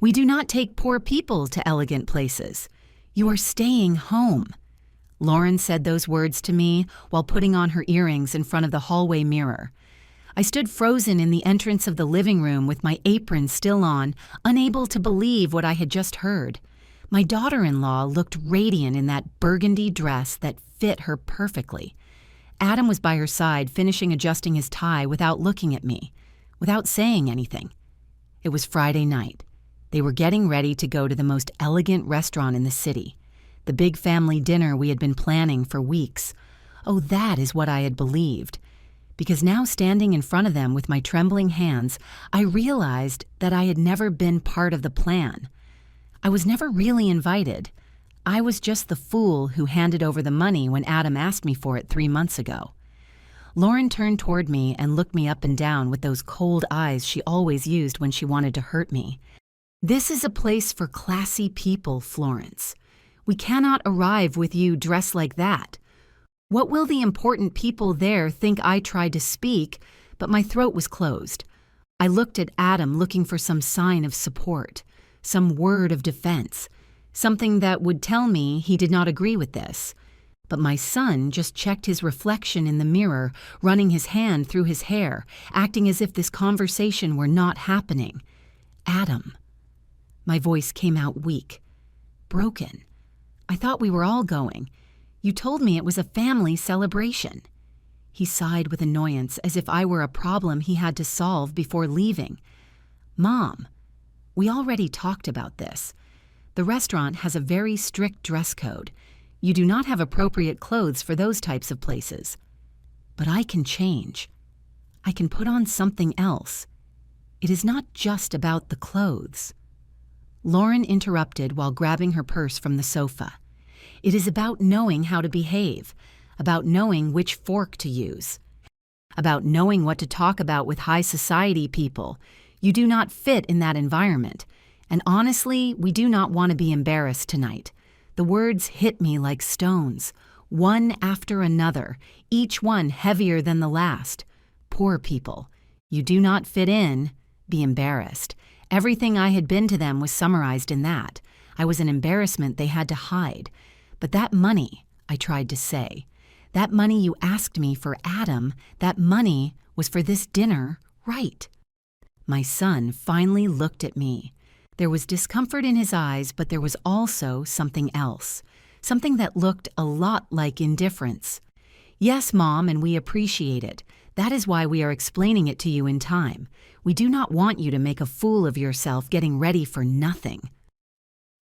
We do not take poor people to elegant places. You are staying home." Lauren said those words to me while putting on her earrings in front of the hallway mirror. I stood frozen in the entrance of the living room with my apron still on, unable to believe what I had just heard. My daughter-in-law looked radiant in that burgundy dress that fit her perfectly. Adam was by her side, finishing adjusting his tie without looking at me, without saying anything. It was Friday night. They were getting ready to go to the most elegant restaurant in the city, the big family dinner we had been planning for weeks. Oh, that is what I had believed. Because now, standing in front of them with my trembling hands, I realized that I had never been part of the plan. I was never really invited. I was just the fool who handed over the money when Adam asked me for it 3 months ago. Lauren turned toward me and looked me up and down with those cold eyes she always used when she wanted to hurt me. "This is a place for classy people, Florence. We cannot arrive with you dressed like that. What will the important people there think I tried to speak?" But my throat was closed. I looked at Adam, looking for some sign of support, some word of defense, something that would tell me he did not agree with this. But my son just checked his reflection in the mirror, running his hand through his hair, acting as if this conversation were not happening. "Adam." My voice came out weak, broken. "I thought we were all going. You told me it was a family celebration." He sighed with annoyance, as if I were a problem he had to solve before leaving. "Mom, we already talked about this. The restaurant has a very strict dress code. You do not have appropriate clothes for those types of places. But I can change. I can put on something else. It is not just about the clothes." Lauren interrupted while grabbing her purse from the sofa. "It is about knowing how to behave, about knowing which fork to use, about knowing what to talk about with high society people. You do not fit in that environment. And honestly, we do not want to be embarrassed tonight." The words hit me like stones, one after another, each one heavier than the last. Poor people. You do not fit in, be embarrassed. Everything I had been to them was summarized in that. I was an embarrassment they had to hide. "But that money," I tried to say, "that money you asked me for Adam, that money was for this dinner, right?" My son finally looked at me. There was discomfort in his eyes, but there was also something else, something that looked a lot like indifference. "Yes, Mom, and we appreciate it. That is why we are explaining it to you in time. We do not want you to make a fool of yourself getting ready for nothing."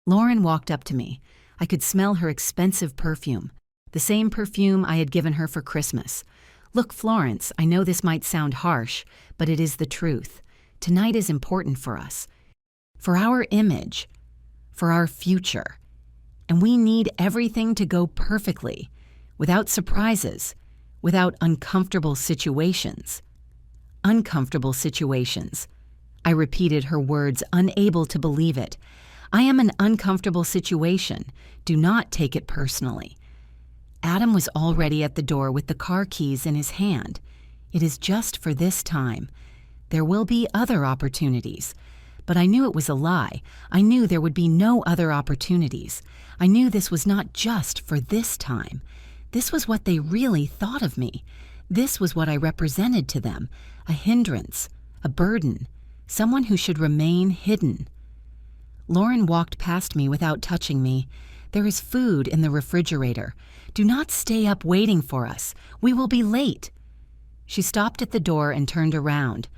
Lauren walked up to me. I could smell her expensive perfume, the same perfume I had given her for Christmas. "Look, Florence, I know this might sound harsh, but it is the truth. Tonight is important for us. For our image, for our future. And we need everything to go perfectly, without surprises, without uncomfortable situations." "Uncomfortable situations." I repeated her words, unable to believe it. "I am an uncomfortable situation. Do not take it personally." Adam was already at the door with the car keys in his hand. "It is just for this time. There will be other opportunities." But I knew it was a lie. I knew there would be no other opportunities. I knew this was not just for this time. This was what they really thought of me. This was what I represented to them, a hindrance, a burden, someone who should remain hidden. Lauren walked past me without touching me. "There is food in the refrigerator. Do not stay up waiting for us. We will be late." She stopped at the door and turned around.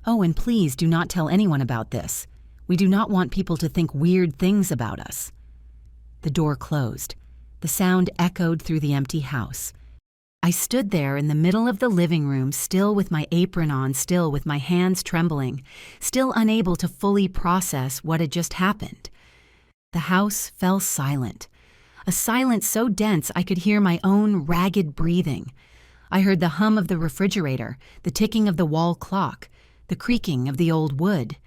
"Oh, and please do not tell anyone about this. We do not want people to think weird things about us." The door closed. The sound echoed through the empty house. I stood there in the middle of the living room, still with my apron on, still with my hands trembling, still unable to fully process what had just happened. The house fell silent, a silence so dense I could hear my own ragged breathing. I heard the hum of the refrigerator, the ticking of the wall clock, the creaking of the old wood.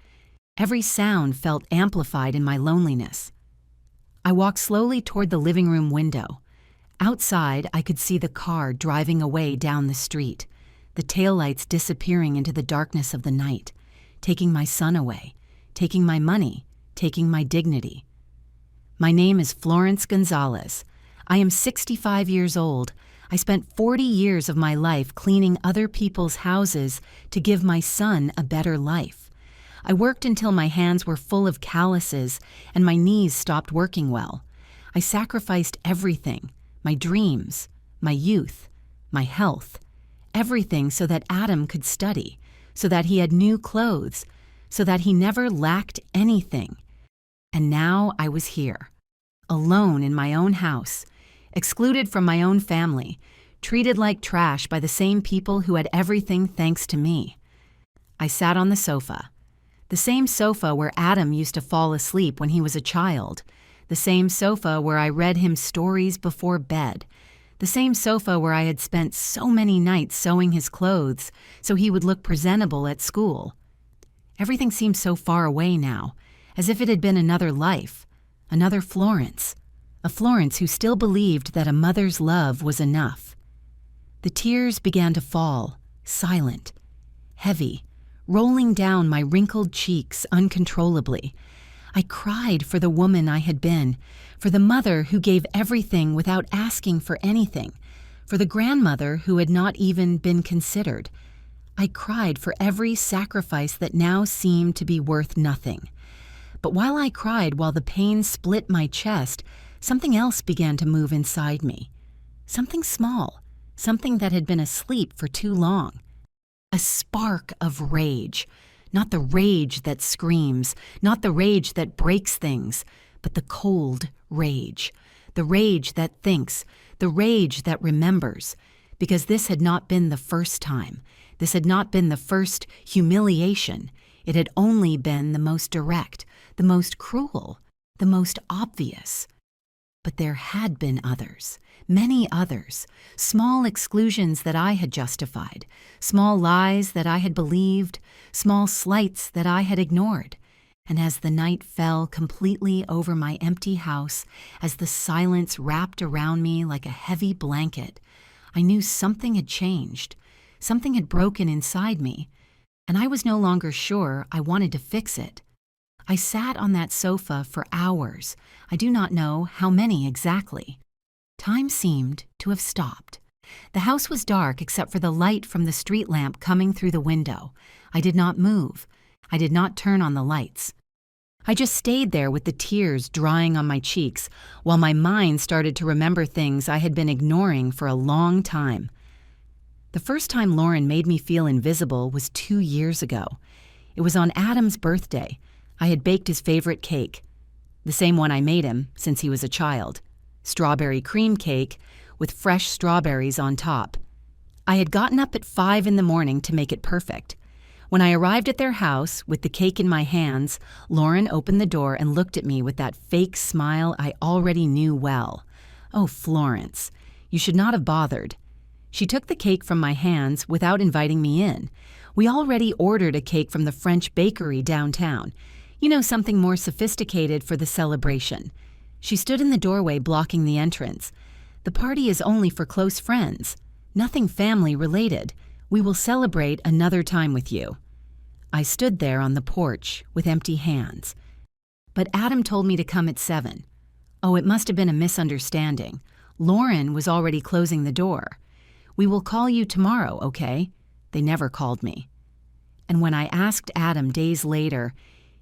Every sound felt amplified in my loneliness. I walked slowly toward the living room window. Outside, I could see the car driving away down the street, the taillights disappearing into the darkness of the night, taking my son away, taking my money, taking my dignity. My name is Florence Gonzalez. I am 65 years old. I spent 40 years of my life cleaning other people's houses to give my son a better life. I worked until my hands were full of calluses and my knees stopped working well. I sacrificed everything, my dreams, my youth, my health, everything so that Adam could study, so that he had new clothes, so that he never lacked anything. And now I was here, alone in my own house, excluded from my own family, treated like trash by the same people who had everything thanks to me. I sat on the sofa, the same sofa where Adam used to fall asleep when he was a child, the same sofa where I read him stories before bed, the same sofa where I had spent so many nights sewing his clothes so he would look presentable at school. Everything seemed so far away now, as if it had been another life, another Florence, a Florence who still believed that a mother's love was enough. The tears began to fall, silent, heavy, rolling down my wrinkled cheeks uncontrollably. I cried for the woman I had been, for the mother who gave everything without asking for anything, for the grandmother who had not even been considered. I cried for every sacrifice that now seemed to be worth nothing. But while I cried, while the pain split my chest, something else began to move inside me. Something small, something that had been asleep for too long. A spark of rage. Not the rage that screams, not the rage that breaks things, but the cold rage. The rage that thinks, the rage that remembers. Because this had not been the first time. This had not been the first humiliation. It had only been the most direct, the most cruel, the most obvious. But there had been others, many others, small exclusions that I had justified, small lies that I had believed, small slights that I had ignored. And as the night fell completely over my empty house, as the silence wrapped around me like a heavy blanket, I knew something had changed, something had broken inside me, and I was no longer sure I wanted to fix it. I sat on that sofa for hours. I do not know how many exactly. Time seemed to have stopped. The house was dark except for the light from the street lamp coming through the window. I did not move. I did not turn on the lights. I just stayed there with the tears drying on my cheeks while my mind started to remember things I had been ignoring for a long time. The first time Lauren made me feel invisible was 2 years ago. It was on Adam's birthday. I had baked his favorite cake, the same one I made him since he was a child, strawberry cream cake with fresh strawberries on top. I had gotten up at 5 in the morning to make it perfect. When I arrived at their house with the cake in my hands, Lauren opened the door and looked at me with that fake smile I already knew well. Oh, Florence, you should not have bothered. She took the cake from my hands without inviting me in. We already ordered a cake from the French bakery downtown. You know, something more sophisticated for the celebration. She stood in the doorway blocking the entrance. The party is only for close friends. Nothing family related. We will celebrate another time with you. I stood there on the porch with empty hands. But Adam told me to come at 7. Oh, it must have been a misunderstanding. Lauren was already closing the door. We will call you tomorrow, okay? They never called me. And when I asked Adam days later,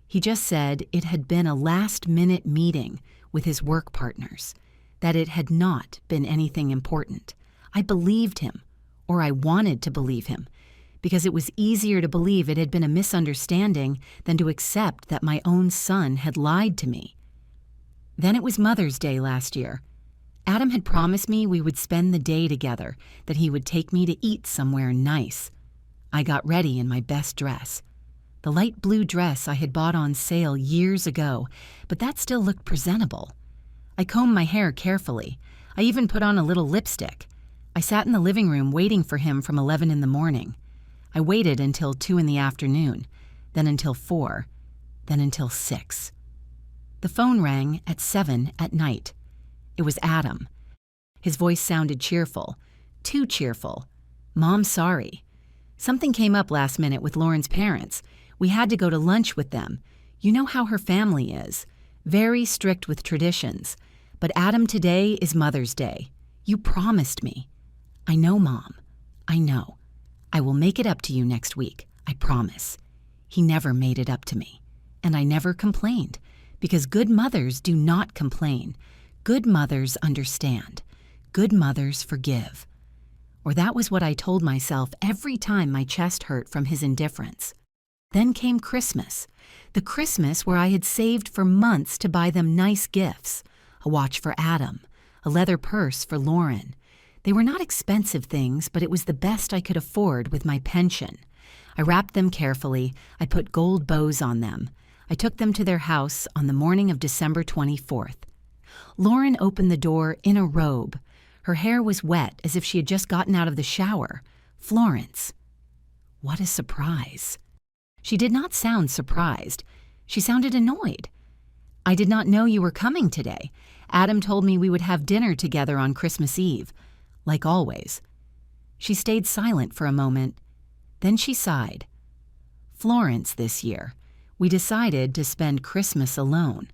he just said it had been a last-minute meeting with his work partners, that it had not been anything important. I believed him, or I wanted to believe him, because it was easier to believe it had been a misunderstanding than to accept that my own son had lied to me. Then it was Mother's Day last year. Adam had promised me we would spend the day together, that he would take me to eat somewhere nice. I got ready in my best dress. The light blue dress I had bought on sale years ago, but that still looked presentable. I combed my hair carefully. I even put on a little lipstick. I sat in the living room waiting for him from 11 in the morning. I waited until 2 in the afternoon, then until 4, then until 6. The phone rang at 7 at night. It was Adam. His voice sounded cheerful, too cheerful. Mom, sorry. Something came up last minute with Lauren's parents. We had to go to lunch with them. You know how her family is, very strict with traditions. But Adam, today is Mother's Day. You promised me. I know, Mom. I know. I will make it up to you next week. I promise. He never made it up to me. And I never complained, because good mothers do not complain. Good mothers understand. Good mothers forgive. Or that was what I told myself every time my chest hurt from his indifference. Then came Christmas, the Christmas where I had saved for months to buy them nice gifts, a watch for Adam, a leather purse for Lauren. They were not expensive things, but it was the best I could afford with my pension. I wrapped them carefully. I put gold bows on them. I took them to their house on the morning of December 24th. Lauren opened the door in a robe. Her hair was wet, as if she had just gotten out of the shower. Florence. What a surprise. She did not sound surprised. She sounded annoyed. I did not know you were coming today. Adam told me we would have dinner together on Christmas Eve, like always. She stayed silent for a moment. Then she sighed. Florence, this year, we decided to spend Christmas alone.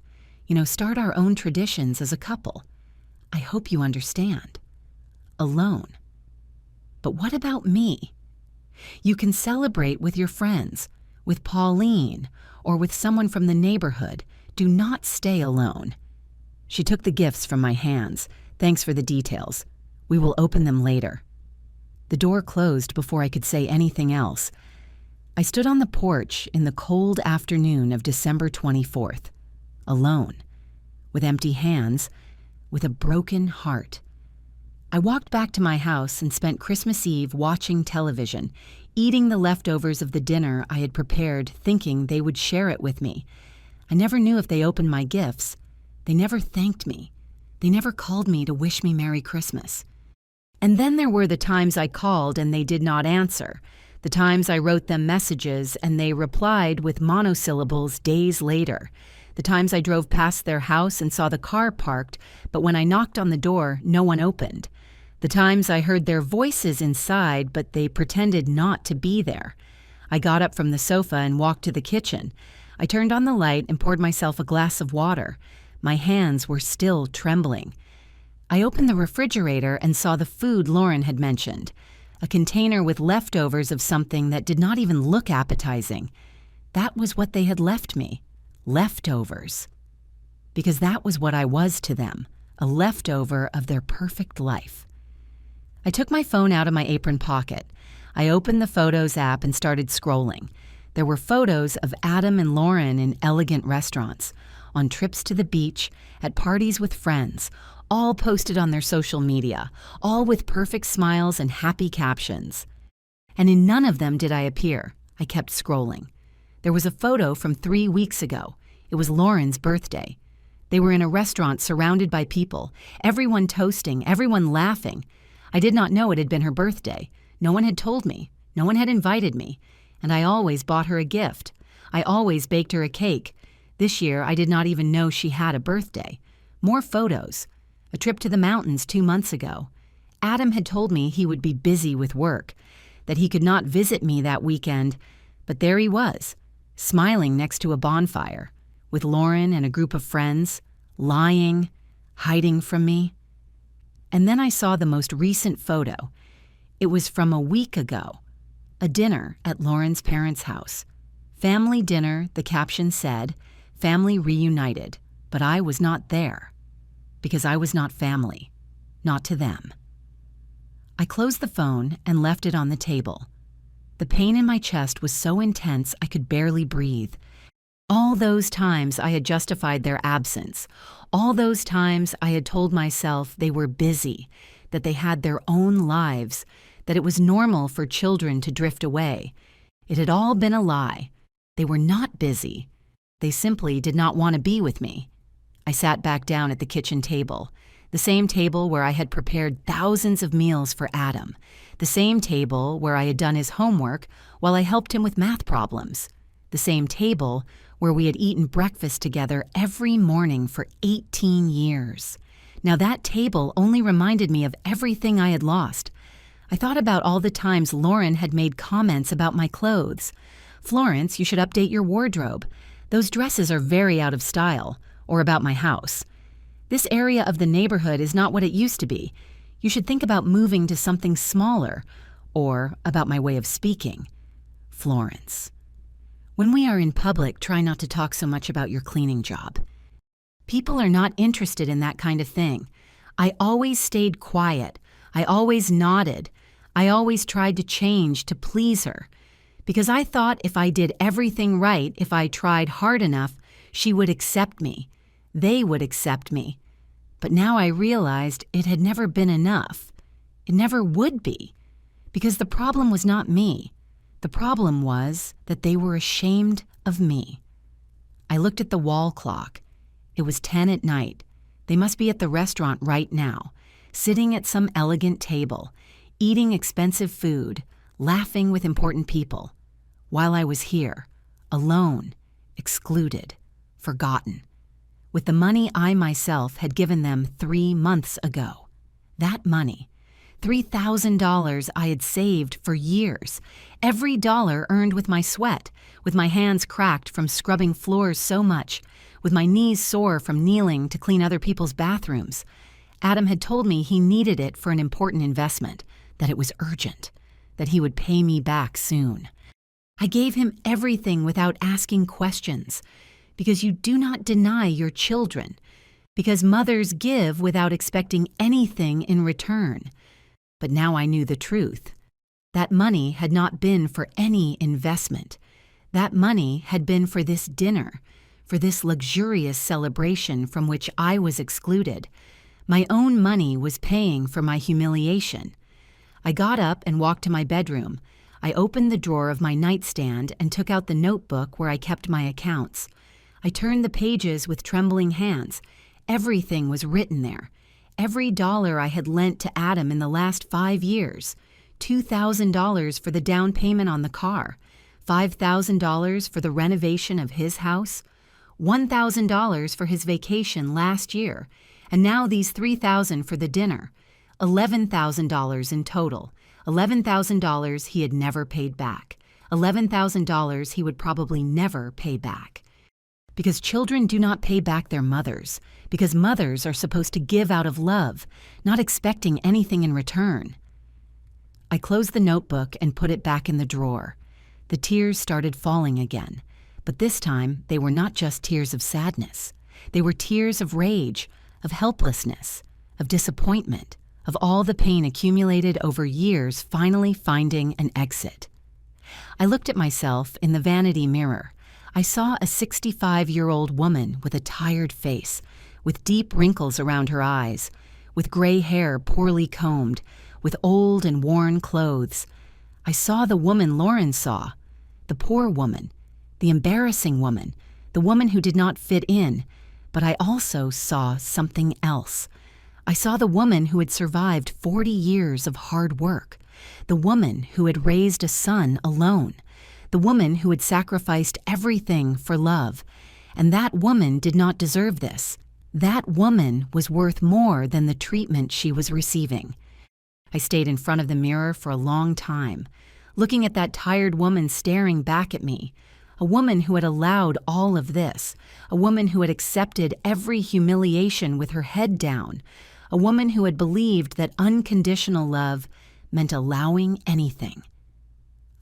Start our own traditions as a couple. I hope you understand. Alone. But what about me? You can celebrate with your friends, with Pauline, or with someone from the neighborhood. Do not stay alone. She took the gifts from my hands. Thanks for the details. We will open them later. The door closed before I could say anything else. I stood on the porch in the cold afternoon of December 24th, alone, with empty hands, with a broken heart. I walked back to my house and spent Christmas Eve watching television, eating the leftovers of the dinner I had prepared, thinking they would share it with me. I never knew if they opened my gifts. They never thanked me. They never called me to wish me Merry Christmas. And then there were the times I called and they did not answer, the times I wrote them messages and they replied with monosyllables days later, the times I drove past their house and saw the car parked, but when I knocked on the door, no one opened, the times I heard their voices inside, but they pretended not to be there. I got up from the sofa and walked to the kitchen. I turned on the light and poured myself a glass of water. My hands were still trembling. I opened the refrigerator and saw the food Lauren had mentioned, a container with leftovers of something that did not even look appetizing. That was what they had left me, leftovers. Because that was what I was to them, a leftover of their perfect life. I took my phone out of my apron pocket. I opened the Photos app and started scrolling. There were photos of Adam and Lauren in elegant restaurants, on trips to the beach, at parties with friends, all posted on their social media, all with perfect smiles and happy captions. And in none of them did I appear. I kept scrolling. There was a photo from 3 weeks ago. It was Lauren's birthday. They were in a restaurant surrounded by people, everyone toasting, everyone laughing. I did not know it had been her birthday. No one had told me. No one had invited me. And I always bought her a gift. I always baked her a cake. This year, I did not even know she had a birthday. More photos. A trip to the mountains 2 months ago. Adam had told me he would be busy with work, that he could not visit me that weekend, but there he was, smiling next to a bonfire, with Lauren and a group of friends, lying, hiding from me. And then I saw the most recent photo. It was from a week ago, a dinner at Lauren's parents' house. Family dinner, the caption said, family reunited, but I was not there. Because I was not family, not to them. I closed the phone and left it on the table. The pain in my chest was so intense I could barely breathe. All those times I had justified their absence. All those times I had told myself they were busy, that they had their own lives, that it was normal for children to drift away. It had all been a lie. They were not busy. They simply did not want to be with me. I sat back down at the kitchen table, the same table where I had prepared thousands of meals for Adam, the same table where I had done his homework while I helped him with math problems, the same table where we had eaten breakfast together every morning for 18 years. Now that table only reminded me of everything I had lost. I thought about all the times Lauren had made comments about my clothes. Florence, you should update your wardrobe. Those dresses are very out of style, or about my house. This area of the neighborhood is not what it used to be. You should think about moving to something smaller, or about my way of speaking. Florence. When we are in public, try not to talk so much about your cleaning job. People are not interested in that kind of thing. I always stayed quiet. I always nodded. I always tried to change to please her. Because I thought if I did everything right, if I tried hard enough, she would accept me. They would accept me. But now I realized it had never been enough. It never would be. Because the problem was not me. The problem was that they were ashamed of me. I looked at the wall clock. It was 10 at night. They must be at the restaurant right now, sitting at some elegant table, eating expensive food, laughing with important people, while I was here, alone, excluded, forgotten, with the money I myself had given them 3 months ago. That money, $3,000 I had saved for years, every dollar earned with my sweat, with my hands cracked from scrubbing floors so much, with my knees sore from kneeling to clean other people's bathrooms. Adam had told me he needed it for an important investment, that it was urgent, that he would pay me back soon. I gave him everything without asking questions, because you do not deny your children, because mothers give without expecting anything in return. But now I knew the truth. That money had not been for any investment. That money had been for this dinner, for this luxurious celebration from which I was excluded. My own money was paying for my humiliation. I got up and walked to my bedroom. I opened the drawer of my nightstand and took out the notebook where I kept my accounts. I turned the pages with trembling hands. Everything was written there. Every dollar I had lent to Adam in the last 5 years. $2,000 for the down payment on the car. $5,000 for the renovation of his house. $1,000 for his vacation last year. And now these $3,000 for the dinner. $11,000 in total. $11,000 he had never paid back. $11,000 he would probably never pay back. Because children do not pay back their mothers. Because mothers are supposed to give out of love, not expecting anything in return. I closed the notebook and put it back in the drawer. The tears started falling again. But this time, they were not just tears of sadness. They were tears of rage, of helplessness, of disappointment, of all the pain accumulated over years finally finding an exit. I looked at myself in the vanity mirror. I saw a 65-year-old woman with a tired face, with deep wrinkles around her eyes, with gray hair poorly combed, with old and worn clothes. I saw the woman Lauren saw, the poor woman, the embarrassing woman, the woman who did not fit in, but I also saw something else. I saw the woman who had survived 40 years of hard work, the woman who had raised a son alone, the woman who had sacrificed everything for love, and that woman did not deserve this. That woman was worth more than the treatment she was receiving. I stayed in front of the mirror for a long time, looking at that tired woman staring back at me, a woman who had allowed all of this, a woman who had accepted every humiliation with her head down, a woman who had believed that unconditional love meant allowing anything.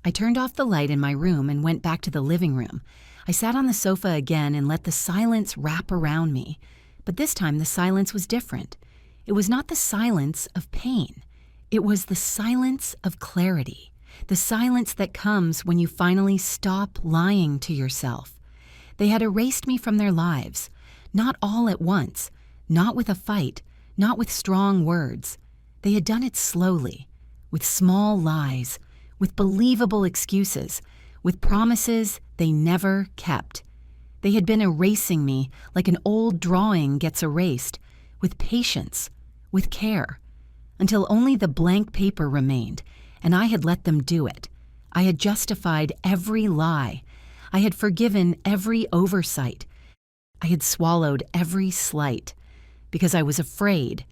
I turned off the light in my room and went back to the living room. I sat on the sofa again and let the silence wrap around me. But this time the silence was different. It was not the silence of pain. It was the silence of clarity, the silence that comes when you finally stop lying to yourself. They had erased me from their lives, not all at once, not with a fight, not with strong words. They had done it slowly, with small lies, with believable excuses, with promises they never kept. They had been erasing me like an old drawing gets erased, with patience, with care, until only the blank paper remained, and I had let them do it. I had justified every lie. I had forgiven every oversight. I had swallowed every slight, because I was afraid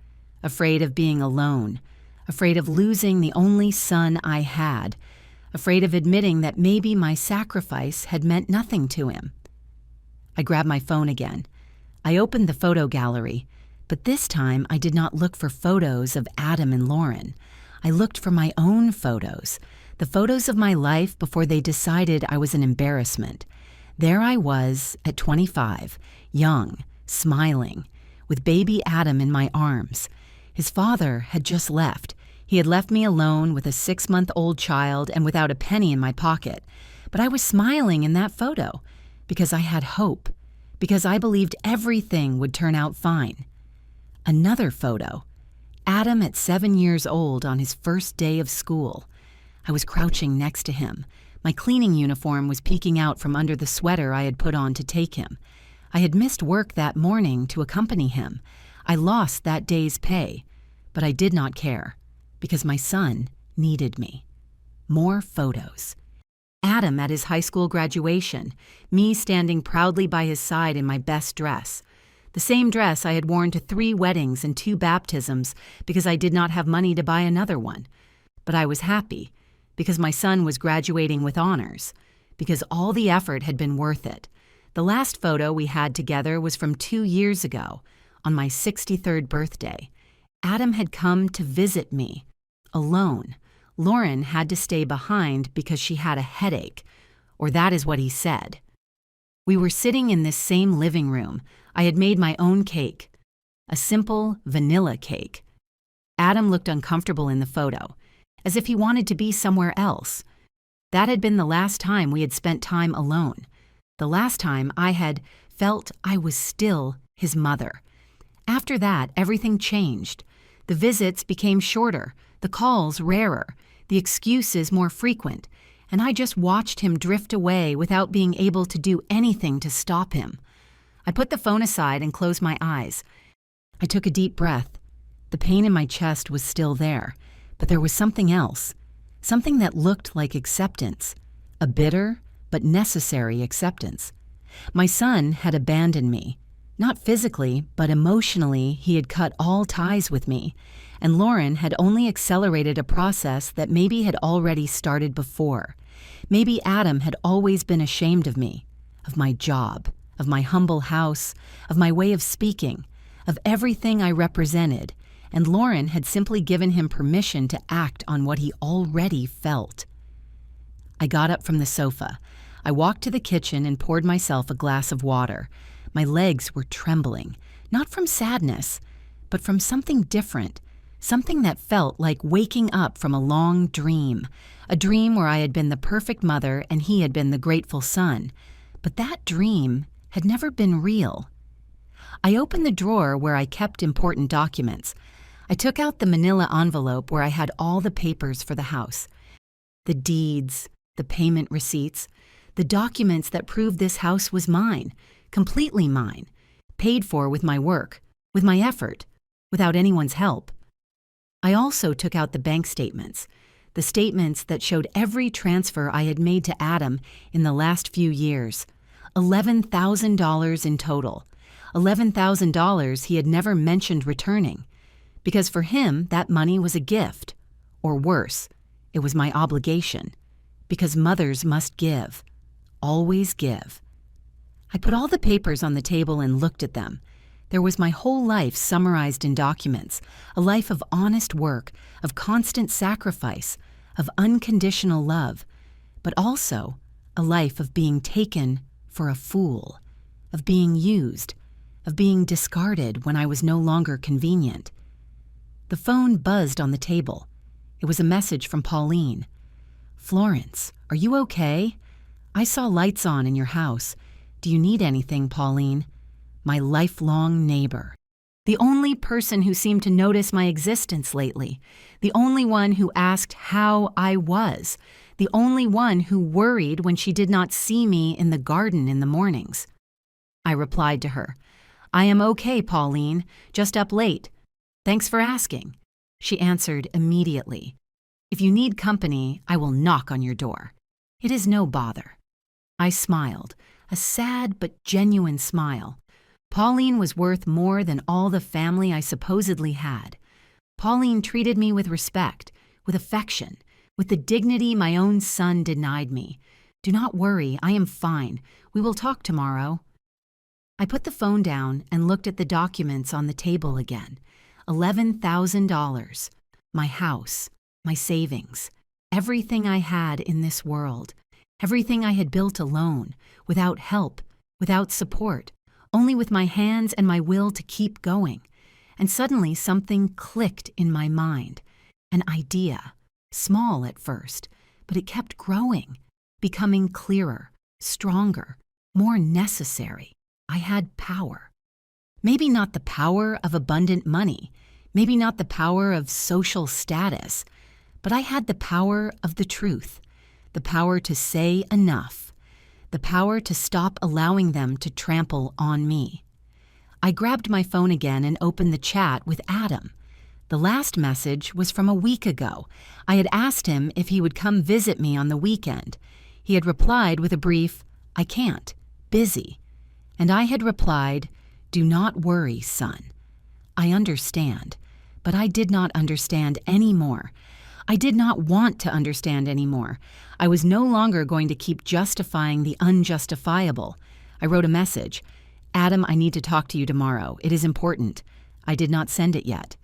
of being alone, afraid of losing the only son I had, afraid of admitting that maybe my sacrifice had meant nothing to him. I grabbed my phone again. I opened the photo gallery, but this time I did not look for photos of Adam and Lauren. I looked for my own photos, the photos of my life before they decided I was an embarrassment. There I was at 25, young, smiling, with baby Adam in my arms. His father had just left. He had left me alone with a 6-month-old child and without a penny in my pocket. But I was smiling in that photo because I had hope, because I believed everything would turn out fine. Another photo. Adam at 7 years old on his first day of school. I was crouching next to him. My cleaning uniform was peeking out from under the sweater I had put on to take him. I had missed work that morning to accompany him. I lost that day's pay, but I did not care because my son needed me. More photos. Adam at his high school graduation, me standing proudly by his side in my best dress. The same dress I had worn to 3 weddings and 2 baptisms because I did not have money to buy another one. But I was happy because my son was graduating with honors, because all the effort had been worth it. The last photo we had together was from 2 years ago, on my 63rd birthday. Adam had come to visit me, alone. Lauren had to stay behind because she had a headache, or that is what he said. We were sitting in this same living room. I had made my own cake, a simple vanilla cake. Adam looked uncomfortable in the photo, as if he wanted to be somewhere else. That had been the last time we had spent time alone, the last time I had felt I was still his mother. After that, everything changed. The visits became shorter, the calls rarer, the excuses more frequent, and I just watched him drift away without being able to do anything to stop him. I put the phone aside and closed my eyes. I took a deep breath. The pain in my chest was still there, but there was something else, something that looked like acceptance, a bitter but necessary acceptance. My son had abandoned me. Not physically, but emotionally, he had cut all ties with me, and Lauren had only accelerated a process that maybe had already started before. Maybe Adam had always been ashamed of me, of my job, of my humble house, of my way of speaking, of everything I represented, and Lauren had simply given him permission to act on what he already felt. I got up from the sofa. I walked to the kitchen and poured myself a glass of water. My legs were trembling, not from sadness, but from something different, something that felt like waking up from a long dream, a dream where I had been the perfect mother and he had been the grateful son. But that dream had never been real. I opened the drawer where I kept important documents. I took out the manila envelope where I had all the papers for the house, the deeds, the payment receipts, the documents that proved this house was mine, completely mine, paid for with my work, with my effort, without anyone's help. I also took out the bank statements, the statements that showed every transfer I had made to Adam in the last few years, $11,000 in total, $11,000 he had never mentioned returning, because for him that money was a gift, or worse, it was my obligation, because mothers must give, always give. I put all the papers on the table and looked at them. There was my whole life summarized in documents, a life of honest work, of constant sacrifice, of unconditional love, but also a life of being taken for a fool, of being used, of being discarded when I was no longer convenient. The phone buzzed on the table. It was a message from Pauline. "Florence, are you okay? I saw lights on in your house. Do you need anything, Pauline?" My lifelong neighbor. The only person who seemed to notice my existence lately. The only one who asked how I was. The only one who worried when she did not see me in the garden in the mornings. I replied to her, "I am okay, Pauline, just up late. Thanks for asking." She answered immediately, "If you need company, I will knock on your door. It is no bother." I smiled, a sad but genuine smile. Pauline was worth more than all the family I supposedly had. Pauline treated me with respect, with affection, with the dignity my own son denied me. "Do not worry, I am fine. We will talk tomorrow." I put the phone down and looked at the documents on the table again. $11,000. My house, my savings, everything I had in this world, everything I had built alone, without help, without support, only with my hands and my will to keep going. And suddenly something clicked in my mind. An idea, small at first, but it kept growing, becoming clearer, stronger, more necessary. I had power. Maybe not the power of abundant money, maybe not the power of social status, but I had the power of the truth, the power to say enough, the power to stop allowing them to trample on me. I grabbed my phone again and opened the chat with Adam. The last message was from a week ago. I had asked him if he would come visit me on the weekend. He had replied with a brief, "I can't, busy." And I had replied, "Do not worry, son. I understand." But I did not understand anymore. I did not want to understand anymore. I was no longer going to keep justifying the unjustifiable. I wrote a message. "Adam, I need to talk to you tomorrow. It is important." I did not send it yet.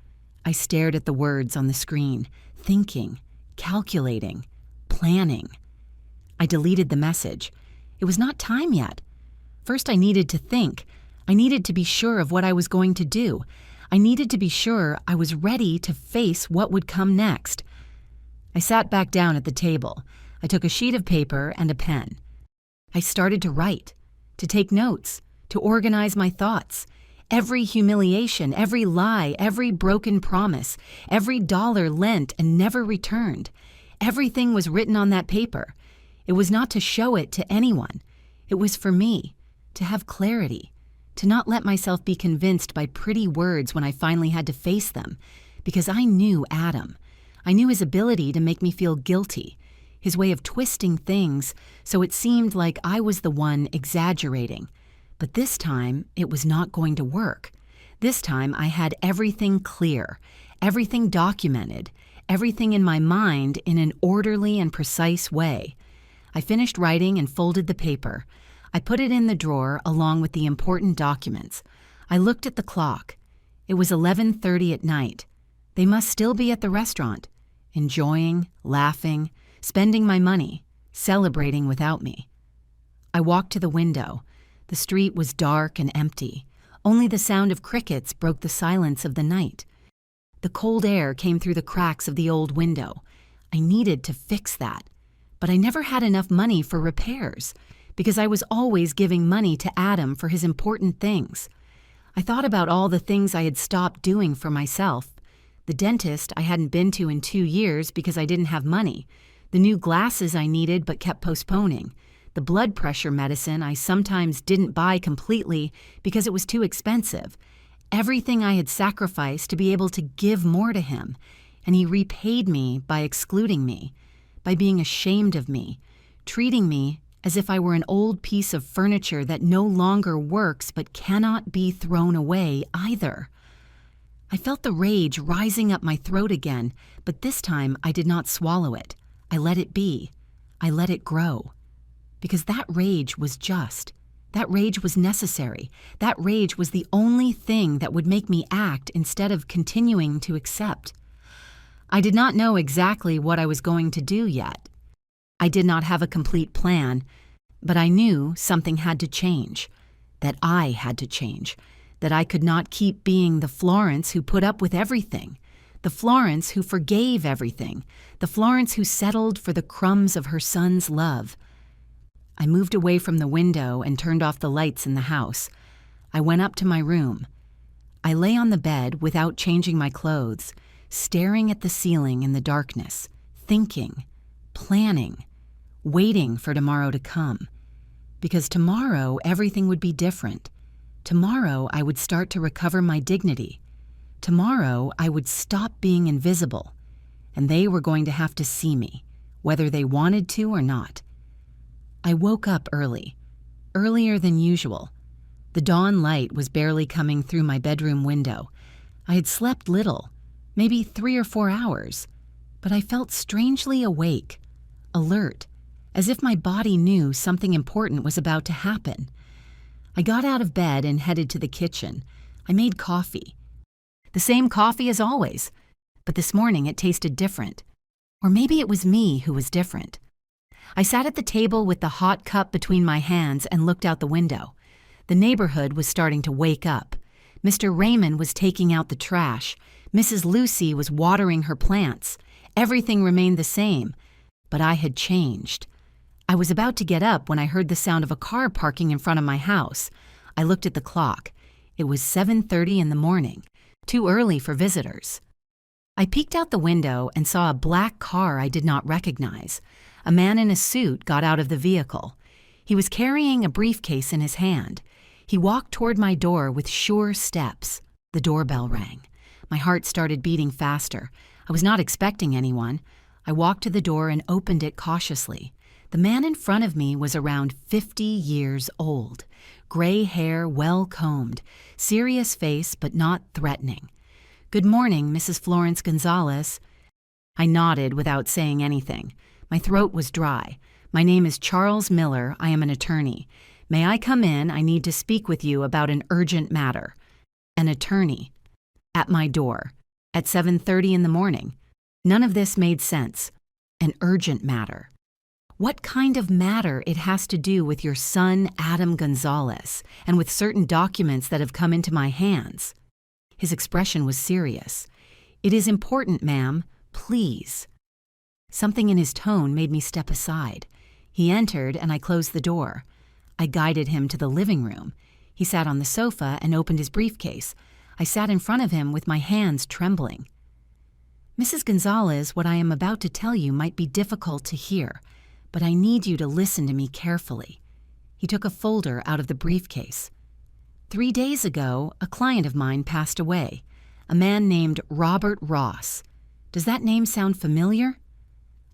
I stared at the words on the screen, thinking, calculating, planning. I deleted the message. It was not time yet. First, I needed to think. I needed to be sure of what I was going to do. I needed to be sure I was ready to face what would come next. I sat back down at the table. I took a sheet of paper and a pen. I started to write, to take notes, to organize my thoughts. Every humiliation, every lie, every broken promise, every dollar lent and never returned. Everything was written on that paper. It was not to show it to anyone. It was for me, to have clarity, to not let myself be convinced by pretty words when I finally had to face them, because I knew Adam. I knew his ability to make me feel guilty, his way of twisting things so it seemed like I was the one exaggerating. But this time, it was not going to work. This time, I had everything clear, everything documented, everything in my mind in an orderly and precise way. I finished writing and folded the paper. I put it in the drawer along with the important documents. I looked at the clock. It was 11:30 at night. They must still be at the restaurant, enjoying, laughing, spending my money, celebrating without me. I walked to the window. The street was dark and empty. Only the sound of crickets broke the silence of the night. The cold air came through the cracks of the old window. I needed to fix that. But I never had enough money for repairs, because I was always giving money to Adam for his important things. I thought about all the things I had stopped doing for myself. The dentist I hadn't been to in 2 years because I didn't have money. The new glasses I needed but kept postponing. The blood pressure medicine I sometimes didn't buy completely because it was too expensive. Everything I had sacrificed to be able to give more to him, and he repaid me by excluding me, by being ashamed of me, treating me as if I were an old piece of furniture that no longer works but cannot be thrown away either. I felt the rage rising up my throat again, but this time I did not swallow it. I let it be. I let it grow. Because that rage was just. That rage was necessary. That rage was the only thing that would make me act instead of continuing to accept. I did not know exactly what I was going to do yet. I did not have a complete plan, but I knew something had to change, that I had to change, that I could not keep being the Florence who put up with everything, the Florence who forgave everything, the Florence who settled for the crumbs of her son's love. I moved away from the window and turned off the lights in the house. I went up to my room. I lay on the bed without changing my clothes, staring at the ceiling in the darkness, thinking, planning, waiting for tomorrow to come. Because tomorrow everything would be different. Tomorrow I would start to recover my dignity. Tomorrow I would stop being invisible, and they were going to have to see me, whether they wanted to or not. I woke up early, earlier than usual. The dawn light was barely coming through my bedroom window. I had slept little, maybe 3 or 4 hours, but I felt strangely awake, alert, as if my body knew something important was about to happen. I got out of bed and headed to the kitchen. I made coffee. The same coffee as always, but this morning it tasted different. Or maybe it was me who was different. I sat at the table with the hot cup between my hands and looked out the window. The neighborhood was starting to wake up. Mr. Raymond was taking out the trash. Mrs. Lucy was watering her plants. Everything remained the same, but I had changed. I was about to get up when I heard the sound of a car parking in front of my house. I looked at the clock. It was 7:30 in the morning, too early for visitors. I peeked out the window and saw a black car I did not recognize. A man in a suit got out of the vehicle. He was carrying a briefcase in his hand. He walked toward my door with sure steps. The doorbell rang. My heart started beating faster. I was not expecting anyone. I walked to the door and opened it cautiously. The man in front of me was around 50 years old. Gray hair, well combed. Serious face, but not threatening. "Good morning, Mrs. Florence Gonzalez." I nodded without saying anything. My throat was dry. "My name is Charles Miller. I am an attorney. May I come in? I need to speak with you about an urgent matter." An attorney. At my door. At 7:30 in the morning. None of this made sense. An urgent matter. What kind of matter it has to do with your son, Adam Gonzalez, and with certain documents that have come into my hands? His expression was serious. "It is important, ma'am. Please." Something in his tone made me step aside. He entered and I closed the door. I guided him to the living room. He sat on the sofa and opened his briefcase. I sat in front of him with my hands trembling. "Mrs. Gonzalez, what I am about to tell you might be difficult to hear, but I need you to listen to me carefully." He took a folder out of the briefcase. 3 days ago, a client of mine passed away, a man named Robert Ross. Does that name sound familiar?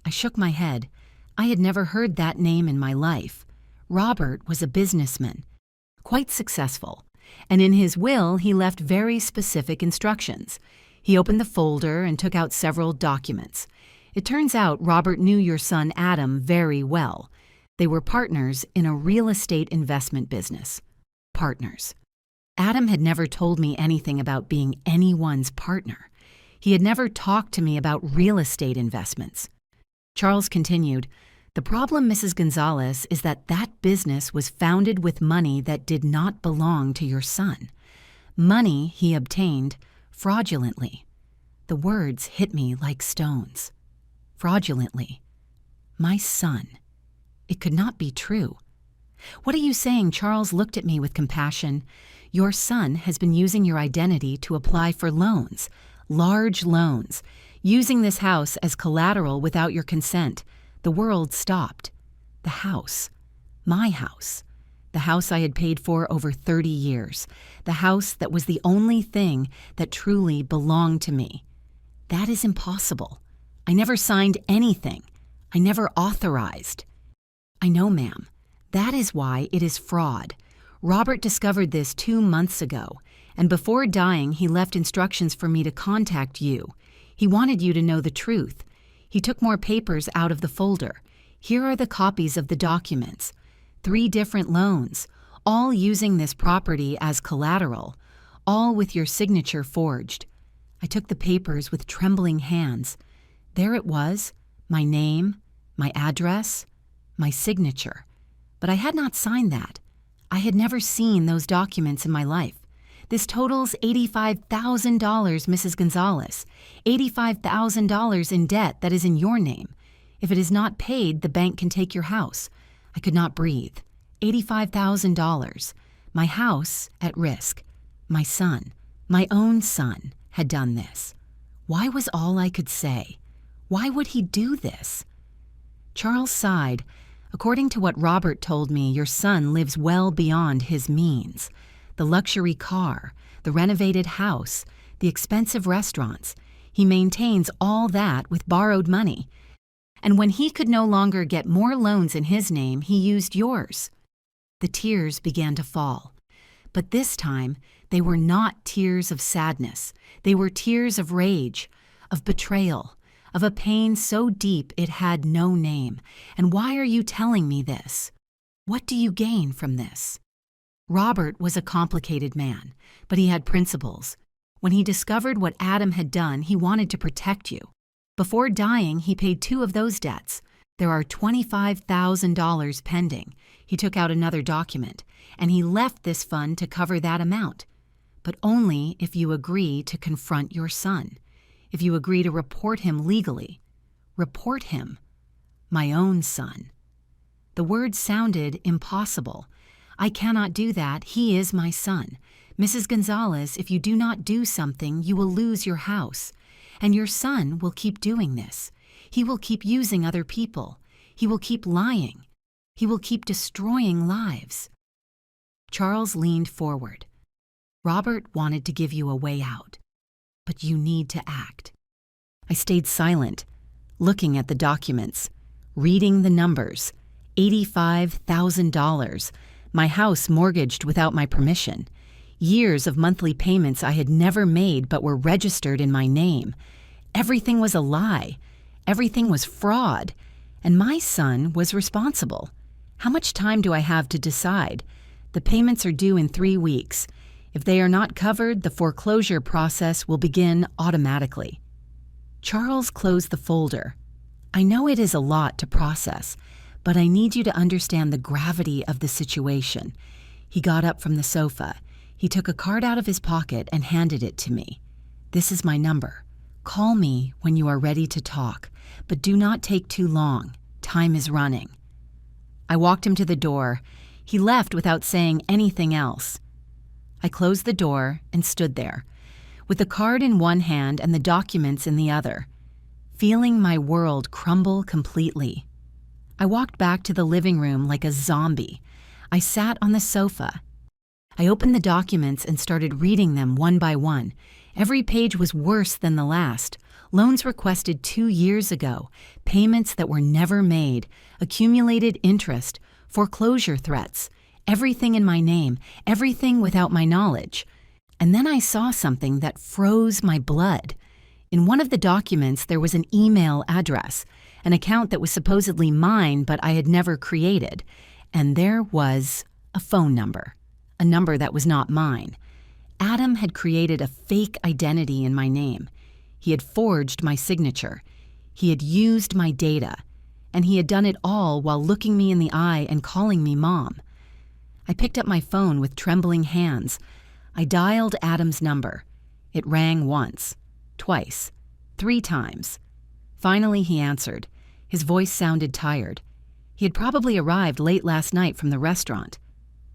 I shook my head. I had never heard that name in my life. Robert was a businessman, quite successful, and in his will he left very specific instructions. He opened the folder and took out several documents. It turns out Robert knew your son Adam very well. They were partners in a real estate investment business. Partners. Adam had never told me anything about being anyone's partner. He had never talked to me about real estate investments. Charles continued, "The problem, Mrs. Gonzalez, is that that business was founded with money that did not belong to your son. Money he obtained fraudulently." The words hit me like stones. Fraudulently. My son. It could not be true. "What are you saying?" Charles looked at me with compassion. "Your son has been using your identity to apply for loans, large loans, using this house as collateral without your consent. The world stopped. The house. My house. The house I had paid for over 30 years. The house that was the only thing that truly belonged to me. That is impossible. I never signed anything. I never authorized." "I know, ma'am. That is why it is fraud. Robert discovered this 2 months ago, and before dying he left instructions for me to contact you. He wanted you to know the truth. He took more papers out of the folder. Here are the copies of the documents. 3 different loans, all using this property as collateral, all with your signature forged." I took the papers with trembling hands. There it was, my name, my address, my signature. But I had not signed that. I had never seen those documents in my life. "This totals $85,000, Mrs. Gonzalez. $85,000 in debt that is in your name. If it is not paid, the bank can take your house." I could not breathe. $85,000. My house at risk. My son, my own son, had done this. Why was all I could say? Why would he do this? Charles sighed. "According to what Robert told me, your son lives well beyond his means. The luxury car, the renovated house, the expensive restaurants. He maintains all that with borrowed money. And when he could no longer get more loans in his name, he used yours." The tears began to fall. But this time, they were not tears of sadness. They were tears of rage, of betrayal, of a pain so deep it had no name. "And why are you telling me this? What do you gain from this?" Robert was a complicated man, but he had principles. When he discovered what Adam had done, he wanted to protect you. Before dying, he paid 2 of those debts. There are $25,000 pending. He took out another document, and he left this fund to cover that amount. But only if you agree to confront your son, if you agree to report him legally. Report him. My own son. The word sounded impossible. I cannot do that. He is my son. Mrs. Gonzalez, if you do not do something, you will lose your house. And your son will keep doing this. He will keep using other people. He will keep lying. He will keep destroying lives. Charles leaned forward. Robert wanted to give you a way out, but you need to act. I stayed silent, looking at the documents, reading the numbers. $85,000, my house mortgaged without my permission. Years of monthly payments I had never made but were registered in my name. Everything was a lie. Everything was fraud. And my son was responsible. How much time do I have to decide? The payments are due in 3 weeks. If they are not covered, the foreclosure process will begin automatically. Charles closed the folder. I know it is a lot to process, but I need you to understand the gravity of the situation. He got up from the sofa. He took a card out of his pocket and handed it to me. This is my number. Call me when you are ready to talk, but do not take too long. Time is running. I walked him to the door. He left without saying anything else. I closed the door and stood there, with the card in one hand and the documents in the other, feeling my world crumble completely. I walked back to the living room like a zombie. I sat on the sofa. I opened the documents and started reading them one by one. Every page was worse than the last. Loans requested 2 years ago, payments that were never made, accumulated interest, foreclosure threats, everything in my name, everything without my knowledge. And then I saw something that froze my blood. In one of the documents, there was an email address, an account that was supposedly mine but I had never created. And there was a phone number, a number that was not mine. Adam had created a fake identity in my name. He had forged my signature. He had used my data. And he had done it all while looking me in the eye and calling me Mom. I picked up my phone with trembling hands. I dialed Adam's number. It rang once, twice, 3 times. Finally, he answered. His voice sounded tired. He had probably arrived late last night from the restaurant.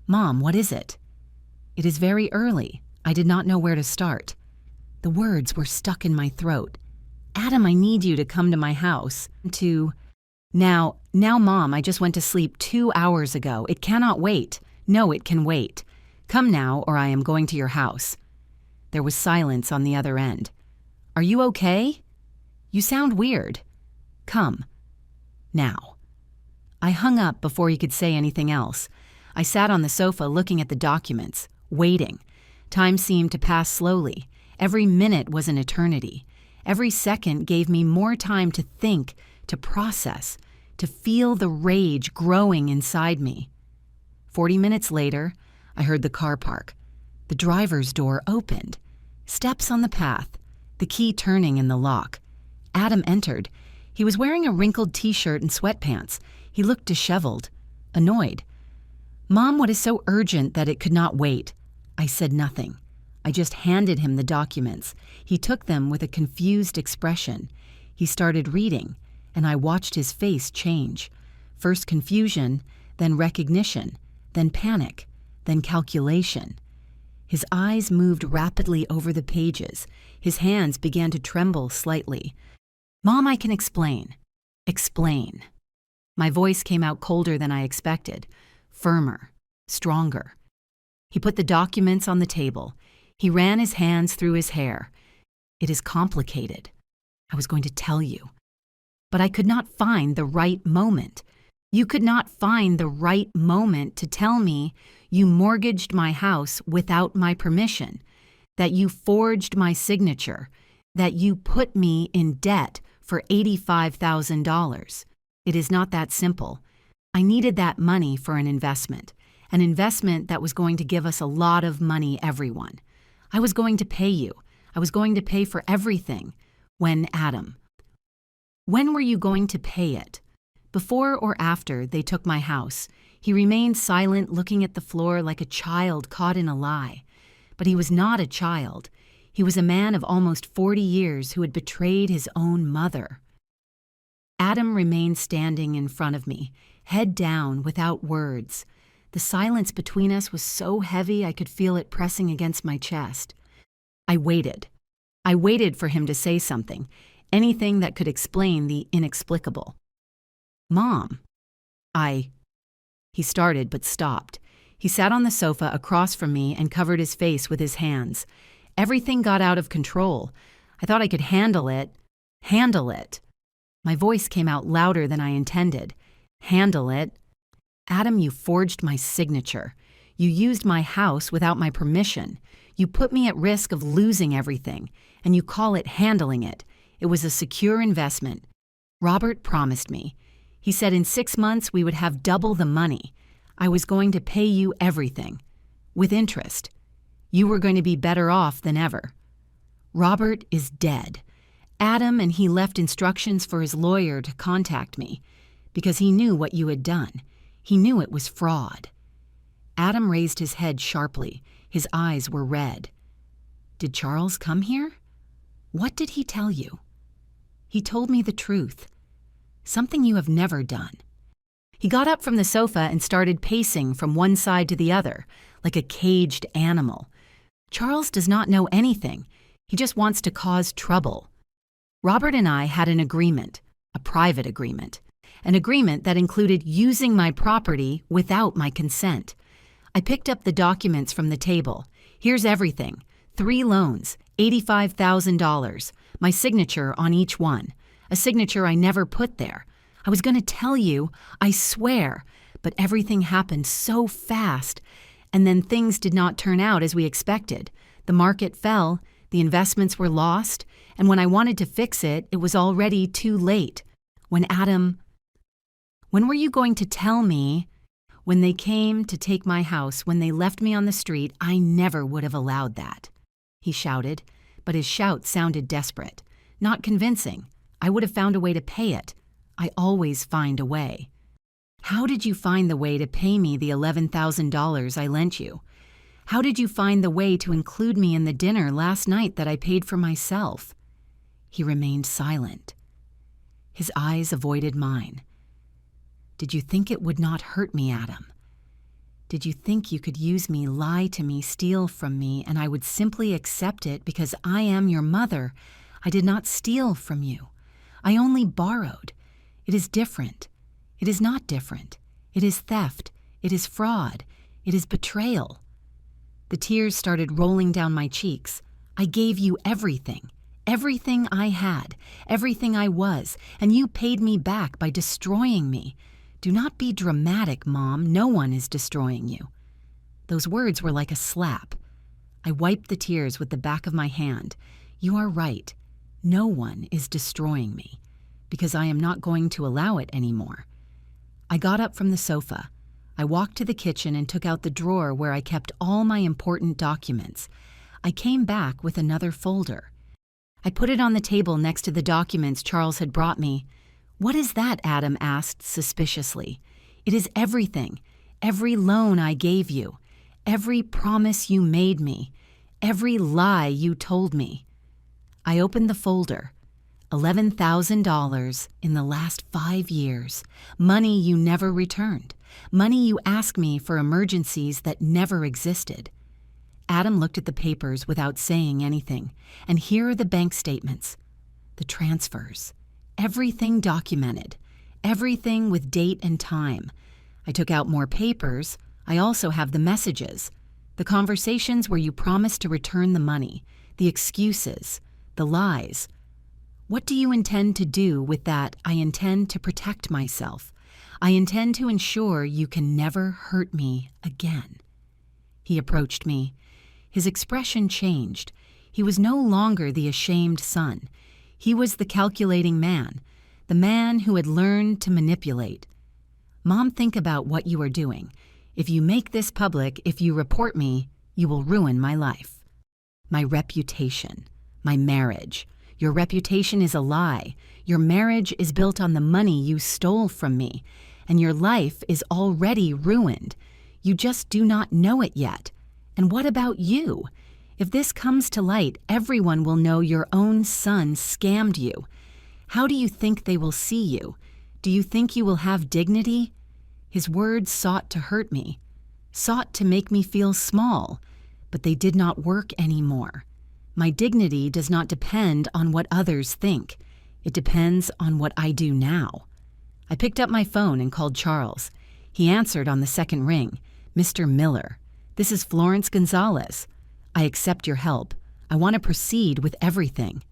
Mom, what is it? It is very early. I did not know where to start. The words were stuck in my throat. Adam, I need you to come to my house to... Now, Mom, I just went to sleep 2 hours ago. It cannot wait. No, it can wait. Come now, or I am going to your house. There was silence on the other end. Are you okay? You sound weird. Come. Now. I hung up before he could say anything else. I sat on the sofa looking at the documents, waiting. Time seemed to pass slowly. Every minute was an eternity. Every second gave me more time to think, to process, to feel the rage growing inside me. 40 minutes later, I heard the car park. The driver's door opened. Steps on the path, the key turning in the lock. Adam entered. He was wearing a wrinkled t-shirt and sweatpants. He looked disheveled, annoyed. Mom, what is so urgent that it could not wait? I said nothing. I just handed him the documents. He took them with a confused expression. He started reading, and I watched his face change. First confusion, then recognition, then panic, then calculation. His eyes moved rapidly over the pages. His hands began to tremble slightly. Mom, I can explain. Explain. My voice came out colder than I expected, firmer, stronger. He put the documents on the table. He ran his hands through his hair. It is complicated. I was going to tell you. But I could not find the right moment. You could not find the right moment to tell me you mortgaged my house without my permission, that you forged my signature, that you put me in debt for $85,000. It is not that simple. I needed that money for an investment, an investment that was going to give us a lot of money, everyone. I was going to pay you. I was going to pay for everything. When were you going to pay it? Before or after they took my house, he remained silent, looking at the floor like a child caught in a lie. But he was not a child. He was a man of almost 40 years who had betrayed his own mother. Adam remained standing in front of me, head down, without words. The silence between us was so heavy I could feel it pressing against my chest. I waited. I waited for him to say something, anything that could explain the inexplicable. "Mom, He started but stopped. He sat on the sofa across from me and covered his face with his hands. Everything got out of control. I thought I could handle it. Handle it. My voice came out louder than I intended. Handle it. Adam, you forged my signature. You used my house without my permission. You put me at risk of losing everything, and you call it handling it. It was a secure investment. Robert promised me. He said in 6 months we would have double the money. I was going to pay you everything. With interest. You were going to be better off than ever. Robert is dead. Adam, and he left instructions for his lawyer to contact me, because he knew what you had done. He knew it was fraud." Adam raised his head sharply. His eyes were red. "Did Charles come here? What did he tell you?" "He told me the truth. Something you have never done." He got up from the sofa and started pacing from one side to the other, like a caged animal. "Charles does not know anything. He just wants to cause trouble. Robert and I had an agreement, a private agreement, an agreement that included using my property without my consent. I picked up the documents from the table. Here's everything. 3 loans, $85,000, my signature on each one, a signature I never put there. I was going to tell you, I swear, but everything happened so fast, and then things did not turn out as we expected. The market fell, the investments were lost, and when I wanted to fix it, it was already too late. When were you going to tell me? When they came to take my house, when they left me on the street, I never would have allowed that," he shouted, but his shout sounded desperate, not convincing. I would have found a way to pay it. I always find a way. "How did you find the way to pay me the $11,000 I lent you? How did you find the way to include me in the dinner last night that I paid for myself?" He remained silent. His eyes avoided mine. "Did you think it would not hurt me, Adam? Did you think you could use me, lie to me, steal from me, and I would simply accept it because I am your mother? I did not steal from you. I only borrowed. It is different. It is not different. It is theft. It is fraud. It is betrayal." The tears started rolling down my cheeks. "I gave you everything. Everything I had. Everything I was. And you paid me back by destroying me. Do not be dramatic, Mom. No one is destroying you." Those words were like a slap. I wiped the tears with the back of my hand. You are right. No one is destroying me, because I am not going to allow it anymore. I got up from the sofa. I walked to the kitchen and took out the drawer where I kept all my important documents. I came back with another folder. I put it on the table next to the documents Charles had brought me. "What is that?" Adam asked suspiciously. "It is everything. Every loan I gave you. Every promise you made me. Every lie you told me." I opened the folder. $11,000 in the last 5 years. Money you never returned. Money you asked me for emergencies that never existed. Adam looked at the papers without saying anything. And here are the bank statements. The transfers. Everything documented. Everything with date and time. I took out more papers. I also have the messages. The conversations where you promised to return the money. The excuses. The lies. What do you intend to do with that? "I intend to protect myself. I intend to ensure you can never hurt me again." He approached me. His expression changed. He was no longer the ashamed son. He was the calculating man, the man who had learned to manipulate. "Mom, think about what you are doing. If you make this public, if you report me, you will ruin my life. My reputation, my marriage. Your reputation is a lie. Your marriage is built on the money you stole from me, and your life is already ruined. You just do not know it yet. And what about you? If this comes to light, everyone will know your own son scammed you. How do you think they will see you? Do you think you will have dignity? His words sought to hurt me, sought to make me feel small, but they did not work anymore. My dignity does not depend on what others think. It depends on what I do now. I picked up my phone and called Charles. He answered on the second ring. Mr. Miller, this is Florence Gonzalez. I accept your help. I want to proceed with everything.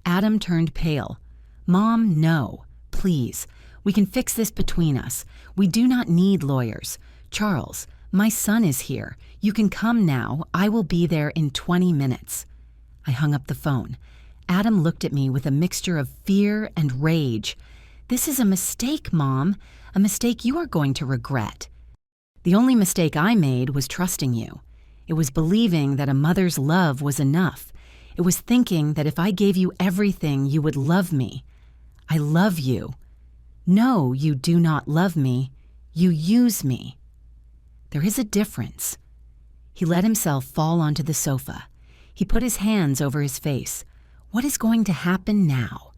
Adam turned pale. Mom, no. Please. We can fix this between us. We do not need lawyers. Charles, my son is here. You can come now. I will be there in 20 minutes. I hung up the phone. Adam looked at me with a mixture of fear and rage. This is a mistake, Mom. A mistake you are going to regret. The only mistake I made was trusting you. It was believing that a mother's love was enough. It was thinking that if I gave you everything, you would love me. I love you. No, you do not love me. You use me. There is a difference. He let himself fall onto the sofa. He put his hands over his face. What is going to happen now?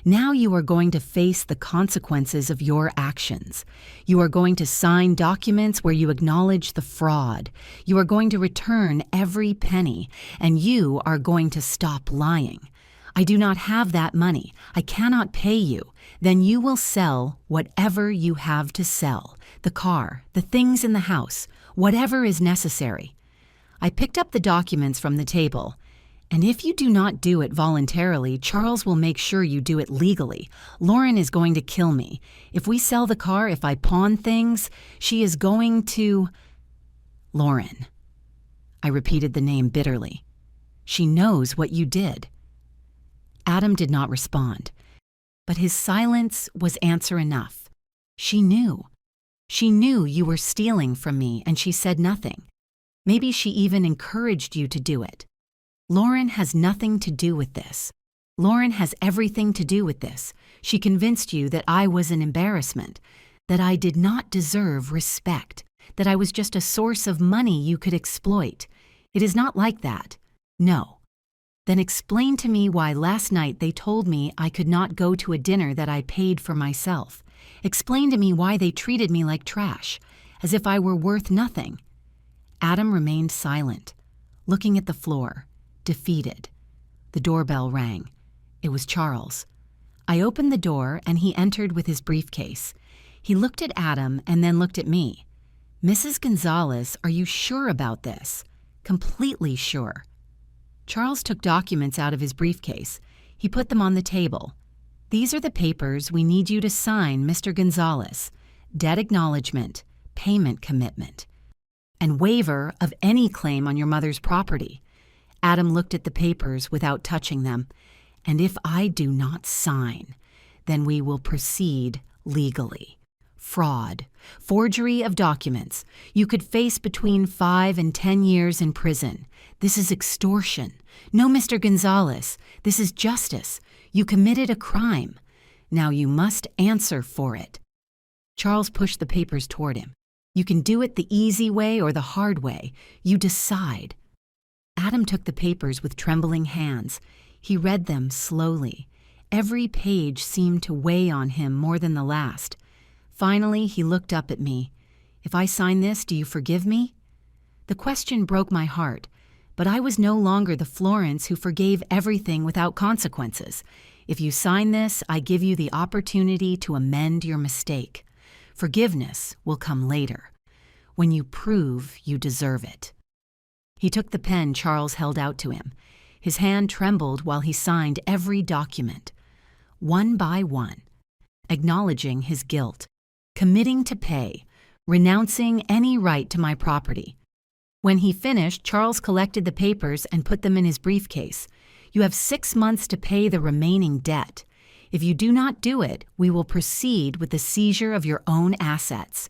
Now you are going to face the consequences of your actions. You are going to sign documents where you acknowledge the fraud. You are going to return every penny, and you are going to stop lying. I do not have that money. I cannot pay you. Then you will sell whatever you have to sell, the car, the things in the house, whatever is necessary. I picked up the documents from the table. And if you do not do it voluntarily, Charles will make sure you do it legally. Lauren is going to kill me. If we sell the car, if I pawn things, she is going to... Lauren. I repeated the name bitterly. She knows what you did. Adam did not respond, but his silence was answer enough. She knew. She knew you were stealing from me, and she said nothing. Maybe she even encouraged you to do it. Lauren has nothing to do with this. Lauren has everything to do with this. She convinced you that I was an embarrassment, that I did not deserve respect, that I was just a source of money you could exploit. It is not like that. No. Then explain to me why last night they told me I could not go to a dinner that I paid for myself. Explain to me why they treated me like trash, as if I were worth nothing. Adam remained silent, looking at the floor. Defeated. The doorbell rang. It was Charles. I opened the door and he entered with his briefcase. He looked at Adam and then looked at me. Mrs. Gonzalez, are you sure about this? Completely sure. Charles took documents out of his briefcase. He put them on the table. These are the papers we need you to sign, Mr. Gonzalez. Debt acknowledgement, payment commitment, and waiver of any claim on your mother's property. Adam looked at the papers without touching them. And if I do not sign, then we will proceed legally. Fraud, forgery of documents. You could face between 5 and 10 years in prison. This is extortion. No, Mr. Gonzalez, this is justice. You committed a crime. Now you must answer for it. Charles pushed the papers toward him. You can do it the easy way or the hard way. You decide. Adam took the papers with trembling hands. He read them slowly. Every page seemed to weigh on him more than the last. Finally, he looked up at me. If I sign this, do you forgive me? The question broke my heart, but I was no longer the Florence who forgave everything without consequences. If you sign this, I give you the opportunity to amend your mistake. Forgiveness will come later, when you prove you deserve it. He took the pen Charles held out to him. His hand trembled while he signed every document, one by one, acknowledging his guilt, committing to pay, renouncing any right to my property. When he finished, Charles collected the papers and put them in his briefcase. You have 6 months to pay the remaining debt. If you do not do it, we will proceed with the seizure of your own assets.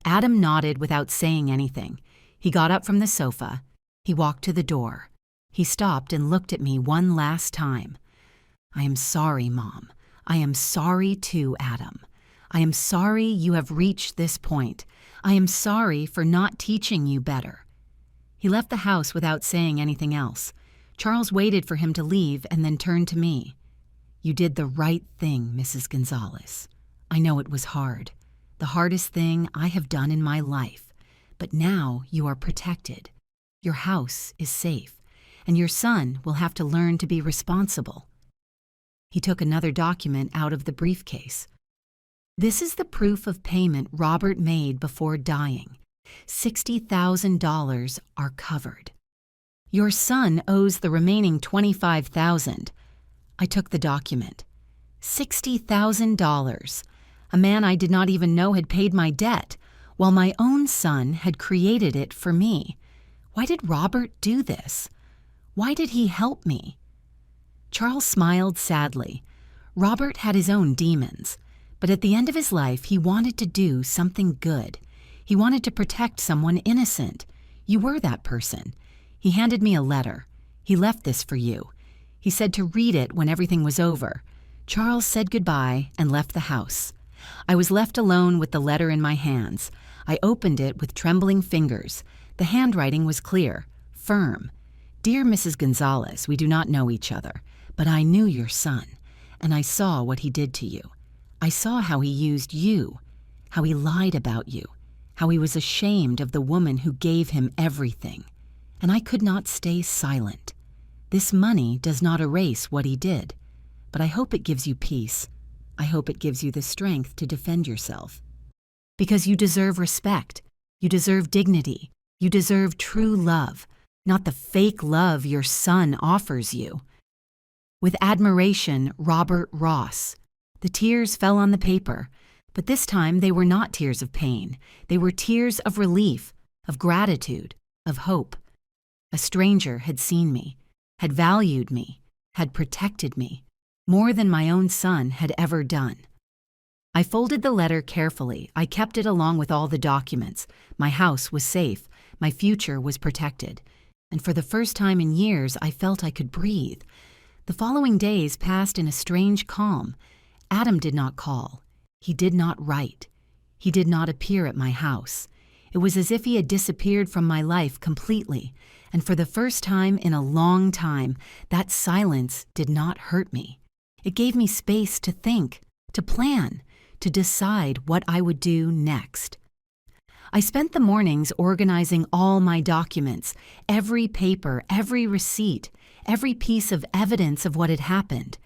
Adam nodded without saying anything. He got up from the sofa. He walked to the door. He stopped and looked at me one last time. "I am sorry, Mom. I am sorry too, Adam. I am sorry you have reached this point. I am sorry for not teaching you better." He left the house without saying anything else. Charles waited for him to leave and then turned to me. "You did the right thing, Mrs. Gonzalez. I know it was hard, the hardest thing I have done in my life. But now you are protected. Your house is safe, and your son will have to learn to be responsible." He took another document out of the briefcase. "This is the proof of payment Robert made before dying. $60,000 are covered. Your son owes the remaining $25,000. I took the document. $60,000. A man I did not even know had paid my debt, while my own son had created it for me. Why did Robert do this? Why did he help me? Charles smiled sadly. Robert had his own demons, but at the end of his life he wanted to do something good. He wanted to protect someone innocent. You were that person. He handed me a letter. He left this for you. He said to read it when everything was over. Charles said goodbye and left the house. I was left alone with the letter in my hands. I opened it with trembling fingers. The handwriting was clear, firm. Dear Mrs. Gonzalez, we do not know each other, but I knew your son, and I saw what he did to you. I saw how he used you, how he lied about you, how he was ashamed of the woman who gave him everything. And I could not stay silent. This money does not erase what he did, but I hope it gives you peace. I hope it gives you the strength to defend yourself. Because you deserve respect. You deserve dignity. You deserve true love, not the fake love your son offers you. With admiration, Robert Ross. The tears fell on the paper, but this time they were not tears of pain. They were tears of relief, of gratitude, of hope. A stranger had seen me, had valued me, had protected me, more than my own son had ever done. I folded the letter carefully. I kept it along with all the documents. My house was safe. My future was protected. And for the first time in years, I felt I could breathe. The following days passed in a strange calm. Adam did not call. He did not write. He did not appear at my house. It was as if he had disappeared from my life completely. And for the first time in a long time, that silence did not hurt me. It gave me space to think, to plan, to decide what I would do next. I spent the mornings organizing all my documents, every paper, every receipt, every piece of evidence of what had happened.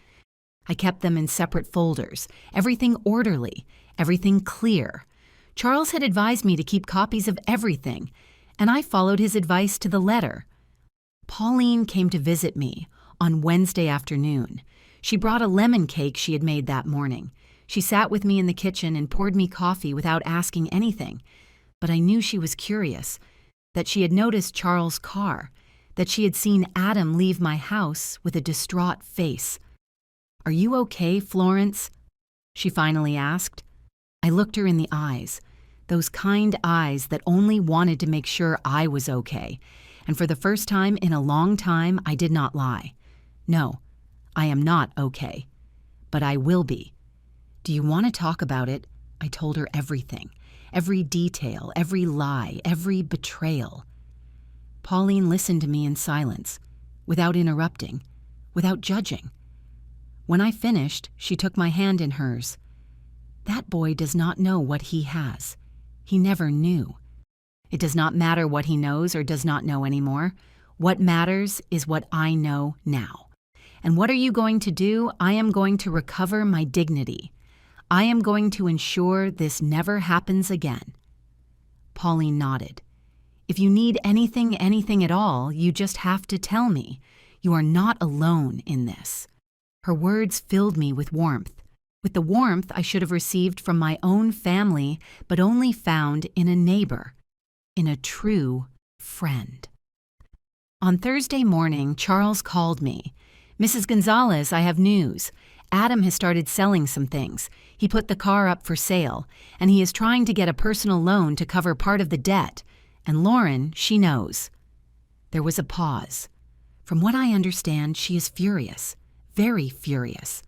I kept them in separate folders, everything orderly, everything clear. Charles had advised me to keep copies of everything, and I followed his advice to the letter. Pauline came to visit me on Wednesday afternoon. She brought a lemon cake she had made that morning. She sat with me in the kitchen and poured me coffee without asking anything. But I knew she was curious, that she had noticed Charles' car, that she had seen Adam leave my house with a distraught face. "Are you okay, Florence?" she finally asked. I looked her in the eyes, those kind eyes that only wanted to make sure I was okay. And for the first time in a long time, I did not lie. "No, I am not okay, but I will be. Do you want to talk about it?" I told her everything, every detail, every lie, every betrayal. Pauline listened to me in silence, without interrupting, without judging. When I finished, she took my hand in hers. "That boy does not know what he has. He never knew. It does not matter what he knows or does not know anymore. What matters is what I know now. And what are you going to do? I am going to recover my dignity. I am going to ensure this never happens again." Pauline nodded. "If you need anything at all, you just have to tell me. You are not alone in this." Her words filled me with warmth the warmth I should have received from my own family, but only found in a neighbor, in a true friend. On Thursday morning, Charles called me. "Mrs. Gonzalez, I have news. Adam has started selling some things. He put the car up for sale, and he is trying to get a personal loan to cover part of the debt. And Lauren, she knows." There was a pause. From what I understand, she is furious, very furious.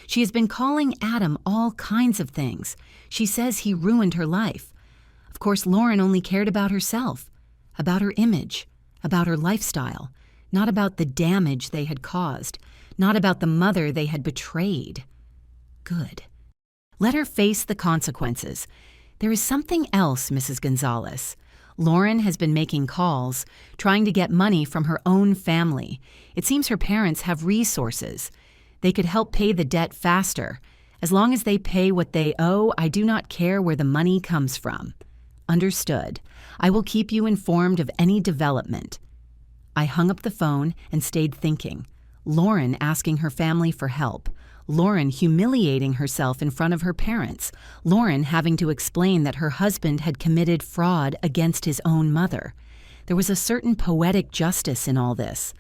She has been calling Adam all kinds of things. She says he ruined her life. Of course, Lauren only cared about herself, about her image, about her lifestyle, not about the damage they had caused, not about the mother they had betrayed. Good. Let her face the consequences. There is something else, Mrs. Gonzalez. Lauren has been making calls, trying to get money from her own family. It seems her parents have resources. They could help pay the debt faster. As long as they pay what they owe, I do not care where the money comes from. Understood. I will keep you informed of any development. I hung up the phone and stayed thinking. Lauren asking her family for help. Lauren humiliating herself in front of her parents. Lauren having to explain that her husband had committed fraud against his own mother. There was a certain poetic justice in all this.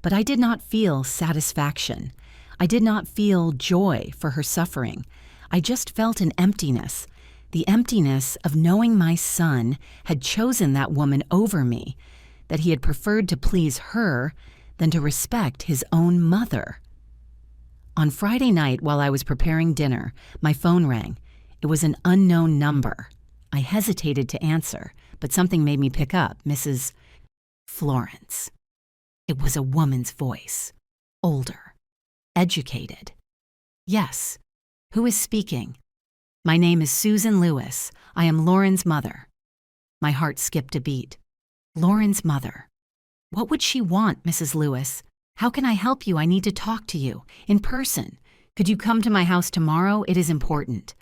But I did not feel satisfaction. I did not feel joy for her suffering. I just felt an emptiness. The emptiness of knowing my son had chosen that woman over me, that he had preferred to please her than to respect his own mother. On Friday night, while I was preparing dinner, my phone rang. It was an unknown number. I hesitated to answer, but something made me pick up. Mrs. Florence. It was a woman's voice. Older. Educated. Yes. Who is speaking? My name is Susan Lewis. I am Lauren's mother. My heart skipped a beat. Lauren's mother. What would she want, Mrs. Lewis? How can I help you? I need to talk to you. In person. Could you come to my house tomorrow? It is important.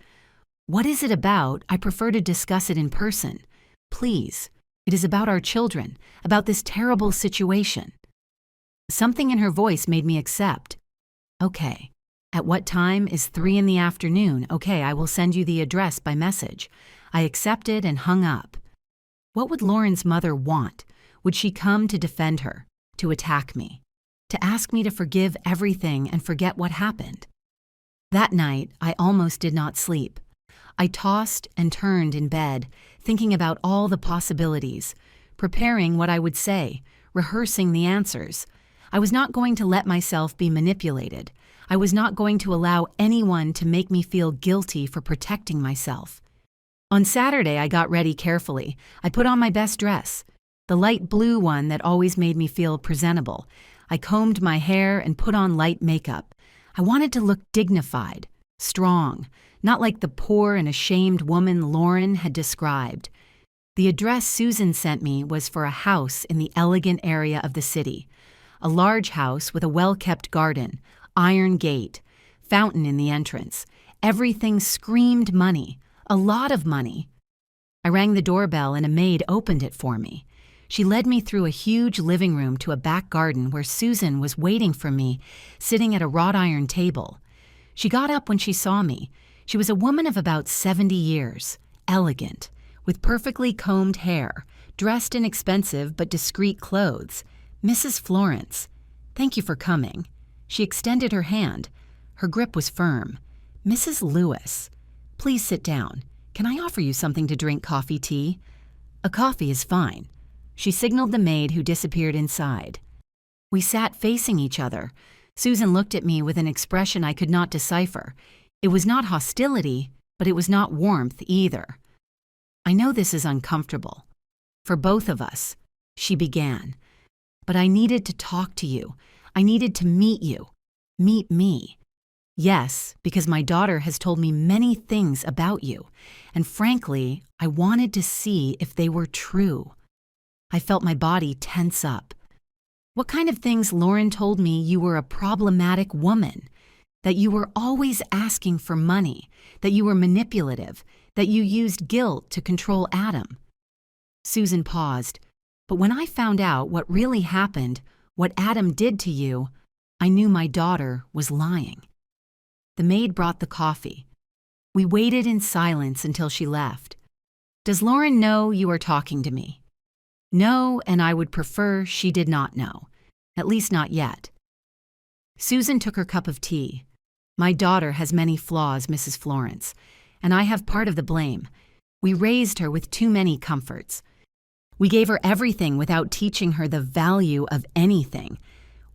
What is it about? I prefer to discuss it in person. Please. It is about our children, about this terrible situation. Something in her voice made me accept. Okay. At what time? Is 3 p.m. Okay, I will send you the address by message. I accepted and hung up. What would Lauren's mother want? Would she come to defend her, to attack me, to ask me to forgive everything and forget what happened? That night, I almost did not sleep. I tossed and turned in bed, thinking about all the possibilities, preparing what I would say, rehearsing the answers. I was not going to let myself be manipulated. I was not going to allow anyone to make me feel guilty for protecting myself. On Saturday, I got ready carefully. I put on my best dress, the light blue one that always made me feel presentable. I combed my hair and put on light makeup. I wanted to look dignified, strong, not like the poor and ashamed woman Lauren had described. The address Susan sent me was for a house in the elegant area of the city. A large house with a well-kept garden, iron gate, fountain in the entrance. Everything screamed money, a lot of money. I rang the doorbell and a maid opened it for me. She led me through a huge living room to a back garden where Susan was waiting for me, sitting at a wrought iron table. She got up when she saw me. She was a woman of about 70 years, elegant, with perfectly combed hair, dressed in expensive but discreet clothes. Mrs. Florence, thank you for coming. She extended her hand. Her grip was firm. Mrs. Lewis, please sit down. Can I offer you something to drink? Coffee, tea? A coffee is fine. She signaled the maid who disappeared inside. We sat facing each other. Susan looked at me with an expression I could not decipher. It was not hostility, but it was not warmth either. I know this is uncomfortable. For both of us, she began. But I needed to talk to you. I needed to meet you. Meet me. Yes, because my daughter has told me many things about you, and frankly, I wanted to see if they were true. I felt my body tense up. What kind of things? Lauren told me you were a problematic woman, that you were always asking for money, that you were manipulative, that you used guilt to control Adam. Susan paused, but when I found out what really happened, what Adam did to you, I knew my daughter was lying. The maid brought the coffee. We waited in silence until she left. Does Lauren know you are talking to me? No, and I would prefer she did not know. At least not yet. Susan took her cup of tea. My daughter has many flaws, Mrs. Florence, and I have part of the blame. We raised her with too many comforts. We gave her everything without teaching her the value of anything.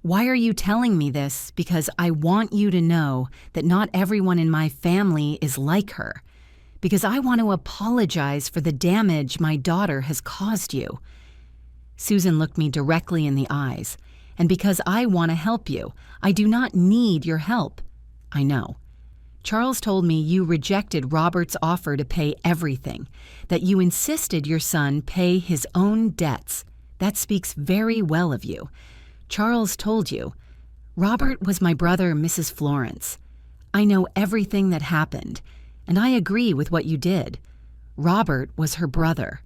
Why are you telling me this? Because I want you to know that not everyone in my family is like her. Because I want to apologize for the damage my daughter has caused you. Susan looked me directly in the eyes. And because I want to help you, I do not need your help. I know. Charles told me you rejected Robert's offer to pay everything, that you insisted your son pay his own debts. That speaks very well of you. Charles told you, Robert was my brother, Mrs. Florence. I know everything that happened, and I agree with what you did. Robert was her brother.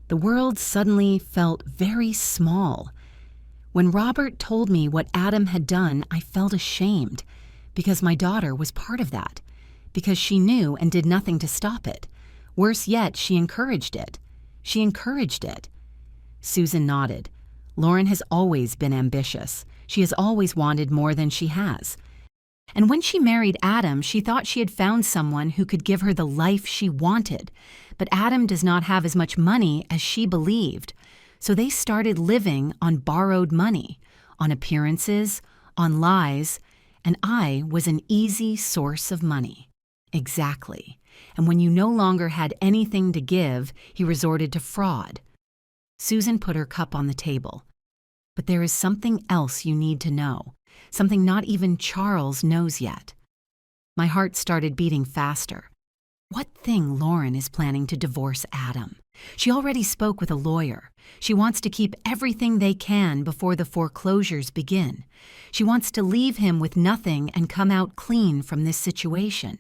The world suddenly felt very small. When Robert told me what Adam had done, I felt ashamed, because my daughter was part of that, because she knew and did nothing to stop it. Worse yet, she encouraged it. She encouraged it. Susan nodded. Lauren has always been ambitious. She has always wanted more than she has. And when she married Adam, she thought she had found someone who could give her the life she wanted. But Adam does not have as much money as she believed. So they started living on borrowed money, on appearances, on lies, and I was an easy source of money. Exactly. And when you no longer had anything to give, he resorted to fraud. Susan put her cup on the table. But there is something else you need to know, something not even Charles knows yet. My heart started beating faster. What thing Lauren is planning to divorce Adam? She already spoke with a lawyer. She wants to keep everything they can before the foreclosures begin. She wants to leave him with nothing and come out clean from this situation.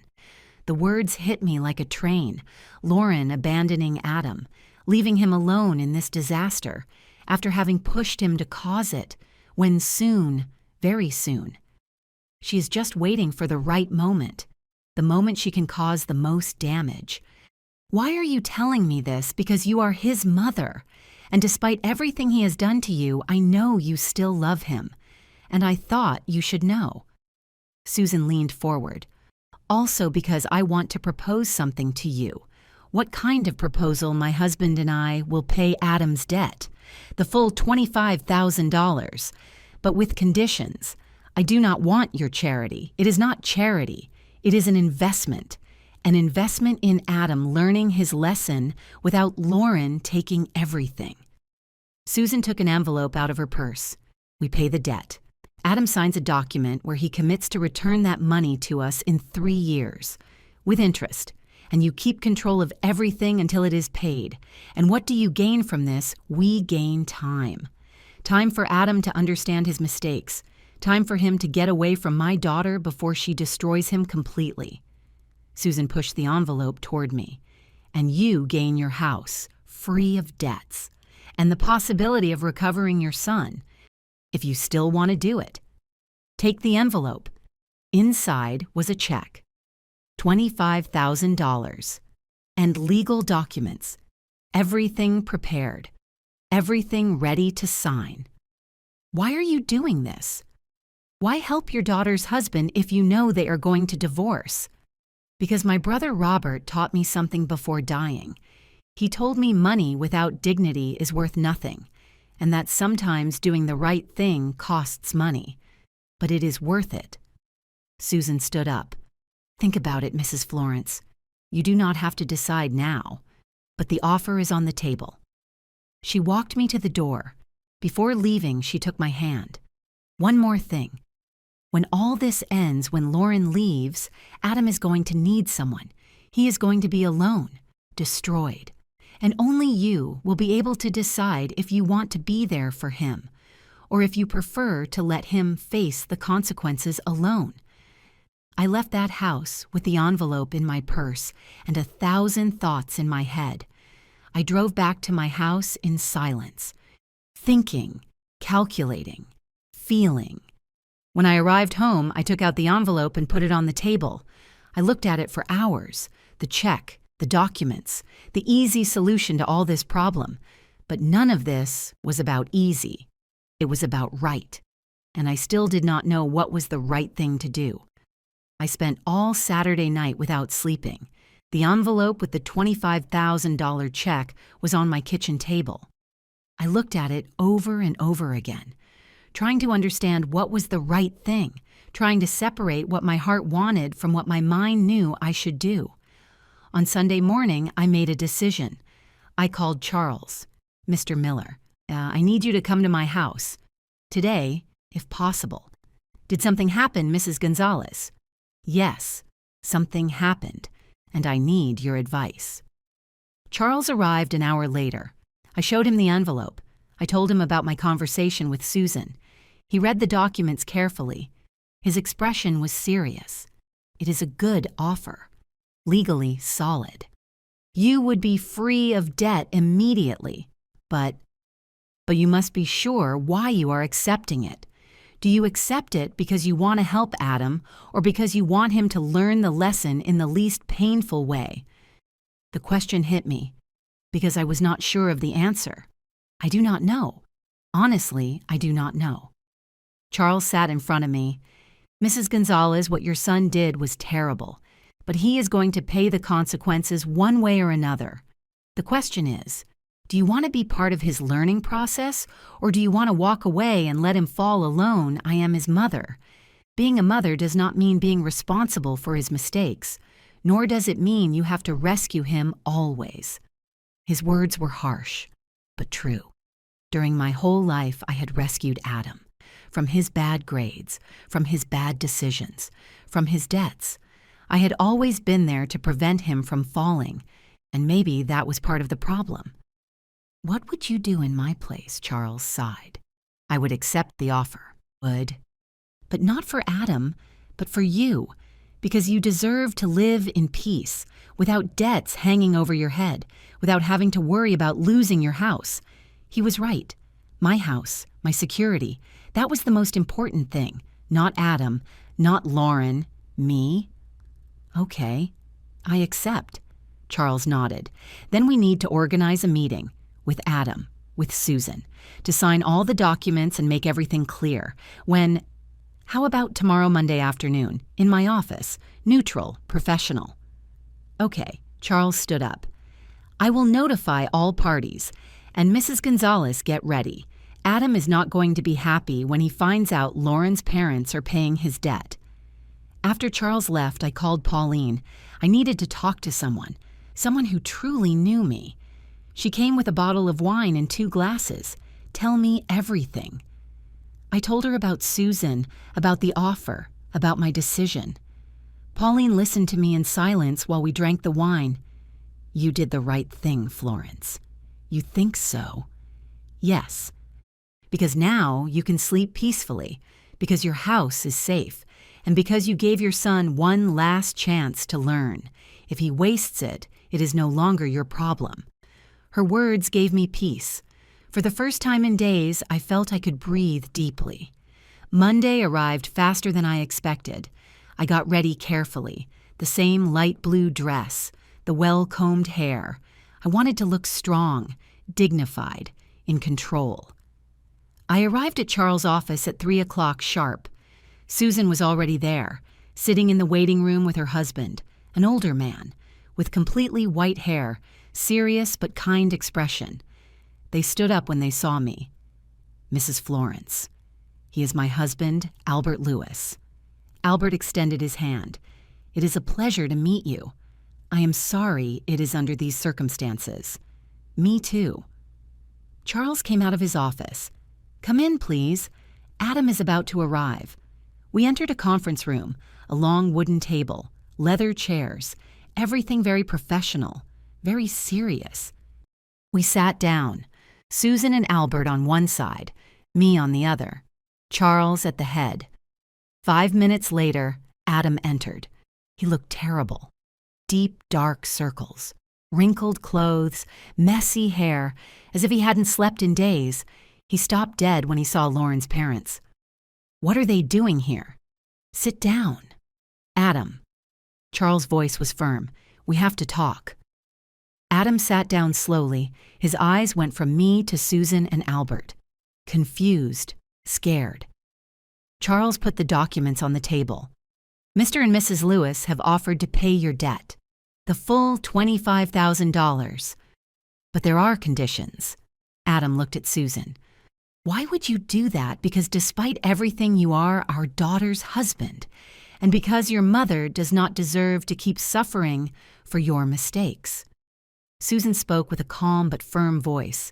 The words hit me like a train. Lauren abandoning Adam, leaving him alone in this disaster, after having pushed him to cause it, when soon, very soon, she is just waiting for the right moment, the moment she can cause the most damage. Why are you telling me this? Because you are his mother, and despite everything he has done to you, I know you still love him, and I thought you should know. Susan leaned forward. Also because I want to propose something to you. What kind of proposal? My husband and I will pay Adam's debt, the full $25,000, but with conditions. I do not want your charity. It is not charity. It is an investment in Adam learning his lesson without Lauren taking everything. Susan took an envelope out of her purse. We pay the debt. Adam signs a document where he commits to return that money to us in 3 years, with interest. And you keep control of everything until it is paid. And what do you gain from this? We gain time. Time for Adam to understand his mistakes. Time for him to get away from my daughter before she destroys him completely. Susan pushed the envelope toward me. And you gain your house, free of debts, and the possibility of recovering your son, if you still want to do it. Take the envelope. Inside was a check. $25,000, and legal documents, everything prepared, everything ready to sign. Why are you doing this? Why help your daughter's husband if you know they are going to divorce? Because my brother Robert taught me something before dying. He told me money without dignity is worth nothing, and that sometimes doing the right thing costs money, but it is worth it. Susan stood up. Think about it, Mrs. Florence. You do not have to decide now, but the offer is on the table. She walked me to the door. Before leaving, she took my hand. One more thing. When all this ends, when Lauren leaves, Adam is going to need someone. He is going to be alone, destroyed. And only you will be able to decide if you want to be there for him, or if you prefer to let him face the consequences alone. I left that house with the envelope in my purse and 1,000 thoughts in my head. I drove back to my house in silence, thinking, calculating, feeling. When I arrived home, I took out the envelope and put it on the table. I looked at it for hours, the check, the documents, the easy solution to all this problem. But none of this was about easy. It was about right. And I still did not know what was the right thing to do. I spent all Saturday night without sleeping. The envelope with the $25,000 check was on my kitchen table. I looked at it over and over again, trying to understand what was the right thing, trying to separate what my heart wanted from what my mind knew I should do. On Sunday morning, I made a decision. I called Charles. Mr. Miller, I need you to come to my house. Today, if possible. Did something happen, Mrs. Gonzalez? Yes, something happened, and I need your advice. Charles arrived an hour later. I showed him the envelope. I told him about my conversation with Susan. He read the documents carefully. His expression was serious. It is a good offer, legally solid. You would be free of debt immediately, but you must be sure why you are accepting it. Do you accept it because you want to help Adam or because you want him to learn the lesson in the least painful way? The question hit me because I was not sure of the answer. I do not know. Honestly, I do not know. Charles sat in front of me. Mrs. Gonzalez, what your son did was terrible, but he is going to pay the consequences one way or another. The question is, do you want to be part of his learning process, or do you want to walk away and let him fall alone? I am his mother. Being a mother does not mean being responsible for his mistakes, nor does it mean you have to rescue him always. His words were harsh, but true. During my whole life, I had rescued Adam. From his bad grades, from his bad decisions, from his debts. I had always been there to prevent him from falling, and maybe that was part of the problem. What would you do in my place? Charles sighed. I would accept the offer. Would. But not for Adam, but for you, because you deserve to live in peace, without debts hanging over your head, without having to worry about losing your house. He was right. My house, my security, that was the most important thing. Not Adam, not Lauren, me. Okay, I accept. Charles nodded. Then we need to organize a meeting. With Adam, with Susan, to sign all the documents and make everything clear. How about tomorrow Monday afternoon, in my office, neutral, professional? Okay, Charles stood up. I will notify all parties, and Mrs. Gonzalez, get ready. Adam is not going to be happy when he finds out Lauren's parents are paying his debt. After Charles left, I called Pauline. I needed to talk to someone who truly knew me. She came with a bottle of wine and 2 glasses. Tell me everything. I told her about Susan, about the offer, about my decision. Pauline listened to me in silence while we drank the wine. You did the right thing, Florence. You think so? Yes. Because now you can sleep peacefully, because your house is safe, and because you gave your son one last chance to learn. If he wastes it, it is no longer your problem. Her words gave me peace. For the first time in days, I felt I could breathe deeply. Monday arrived faster than I expected. I got ready carefully, the same light blue dress, the well-combed hair. I wanted to look strong, dignified, in control. I arrived at Charles' office at 3 o'clock sharp. Susan was already there, sitting in the waiting room with her husband, an older man, with completely white hair, serious but kind expression. They stood up when they saw me. Mrs. Florence. He is my husband, Albert Lewis. Albert extended his hand. It is a pleasure to meet you. I am sorry it is under these circumstances. Me too. Charles came out of his office. Come in, please. Adam is about to arrive. We entered a conference room, a long wooden table, leather chairs, everything very professional. Very serious. We sat down, Susan and Albert on one side, me on the other, Charles at the head. 5 minutes later, Adam entered. He looked terrible. Deep, dark circles, wrinkled clothes, messy hair, as if he hadn't slept in days. He stopped dead when he saw Lauren's parents. What are they doing here? Sit down. Adam. Charles' voice was firm. We have to talk. Adam sat down slowly. His eyes went from me to Susan and Albert. Confused, scared. Charles put the documents on the table. Mr. and Mrs. Lewis have offered to pay your debt, the full $25,000. But there are conditions. Adam looked at Susan. Why would you do that? Because despite everything, you are our daughter's husband, and because your mother does not deserve to keep suffering for your mistakes. Susan spoke with a calm but firm voice.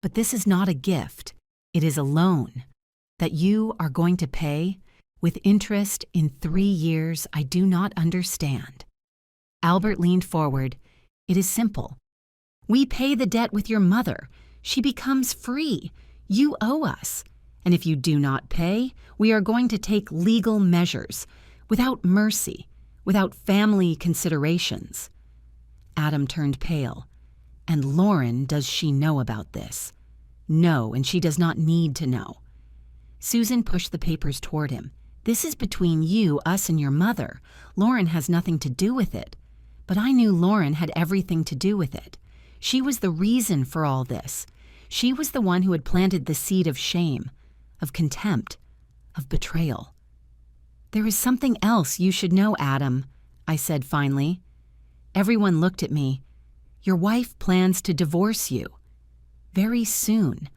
But this is not a gift. It is a loan that you are going to pay with interest in 3 years I do not understand. Albert leaned forward. It is simple. We pay the debt with your mother. She becomes free. You owe us. And if you do not pay, we are going to take legal measures, without mercy, without family considerations. Adam turned pale. And Lauren, does she know about this? No, and she does not need to know. Susan pushed the papers toward him. This is between you, us, and your mother. Lauren has nothing to do with it. But I knew Lauren had everything to do with it. She was the reason for all this. She was the one who had planted the seed of shame, of contempt, of betrayal. There is something else you should know, Adam, I said finally. Everyone looked at me. Your wife plans to divorce you. Very soon.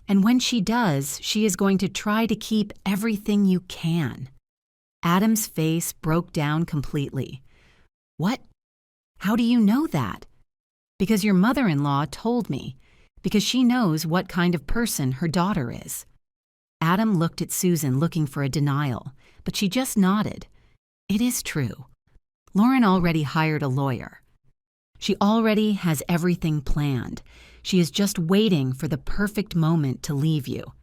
And when she does, she is going to try to keep everything you can. Adam's face broke down completely. What? How do you know that? Because your mother-in-law told me. Because she knows what kind of person her daughter is. Adam looked at Susan looking for a denial, but she just nodded. It is true. Lauren already hired a lawyer. She already has everything planned. She is just waiting for the perfect moment to leave you.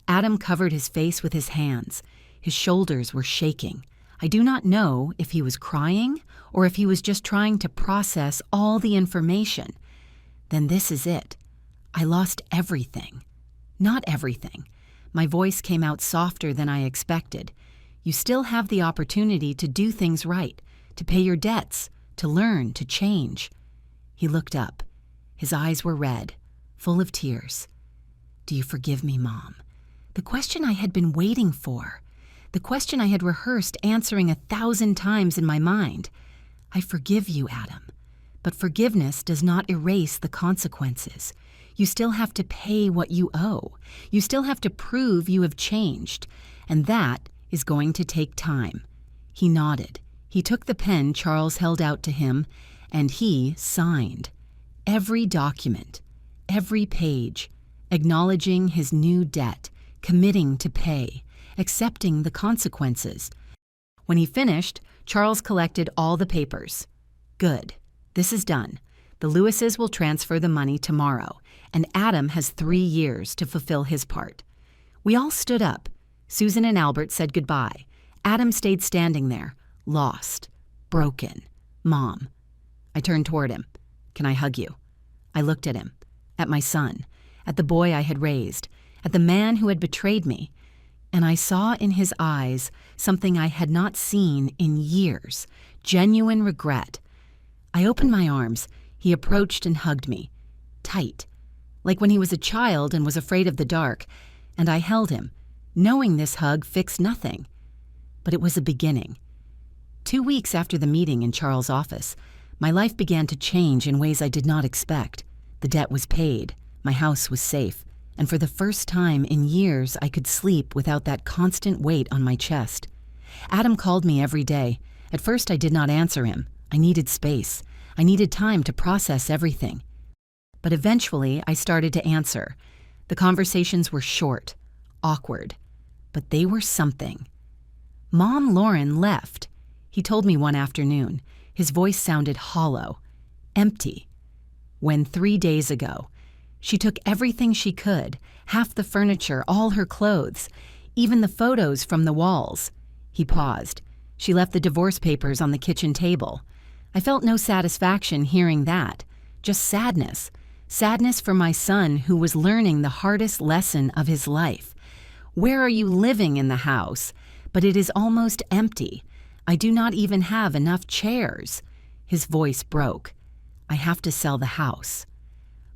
Adam covered his face with his hands. His shoulders were shaking. I do not know if he was crying or if he was just trying to process all the information. Then this is it. I lost everything. Not everything. My voice came out softer than I expected. You still have the opportunity to do things right, to pay your debts, to learn, to change. He looked up. His eyes were red, full of tears. Do you forgive me, Mom? The question I had been waiting for. The question I had rehearsed answering 1,000 times in my mind. I forgive you, Adam. But forgiveness does not erase the consequences. You still have to pay what you owe. You still have to prove you have changed. And that is going to take time. He nodded. He took the pen Charles held out to him, and he signed. Every document, every page, acknowledging his new debt, committing to pay, accepting the consequences. When he finished, Charles collected all the papers. Good. This is done. The Lewises will transfer the money tomorrow, and Adam has 3 years to fulfill his part. We all stood up. Susan and Albert said goodbye. Adam stayed standing there, lost, broken. Mom. I turned toward him. Can I hug you? I looked at him, at my son, at the boy I had raised, at the man who had betrayed me, and I saw in his eyes something I had not seen in years, genuine regret. I opened my arms. He approached and hugged me, tight, like when he was a child and was afraid of the dark, and I held him, knowing this hug fixed nothing. But it was a beginning. 2 weeks after the meeting in Charles' office, my life began to change in ways I did not expect. The debt was paid, my house was safe, and for the first time in years I could sleep without that constant weight on my chest. Adam called me every day. At first I did not answer him. I needed space. I needed time to process everything. But eventually I started to answer. The conversations were short, awkward, but they were something. Mom Lauren left. He told me one afternoon. His voice sounded hollow, empty. When 3 days ago, she took everything she could, half the furniture, all her clothes, even the photos from the walls. He paused. She left the divorce papers on the kitchen table. I felt no satisfaction hearing that, just sadness. Sadness for my son who was learning the hardest lesson of his life. Where are you living in the house? But it is almost empty. I do not even have enough chairs. His voice broke. I have to sell the house.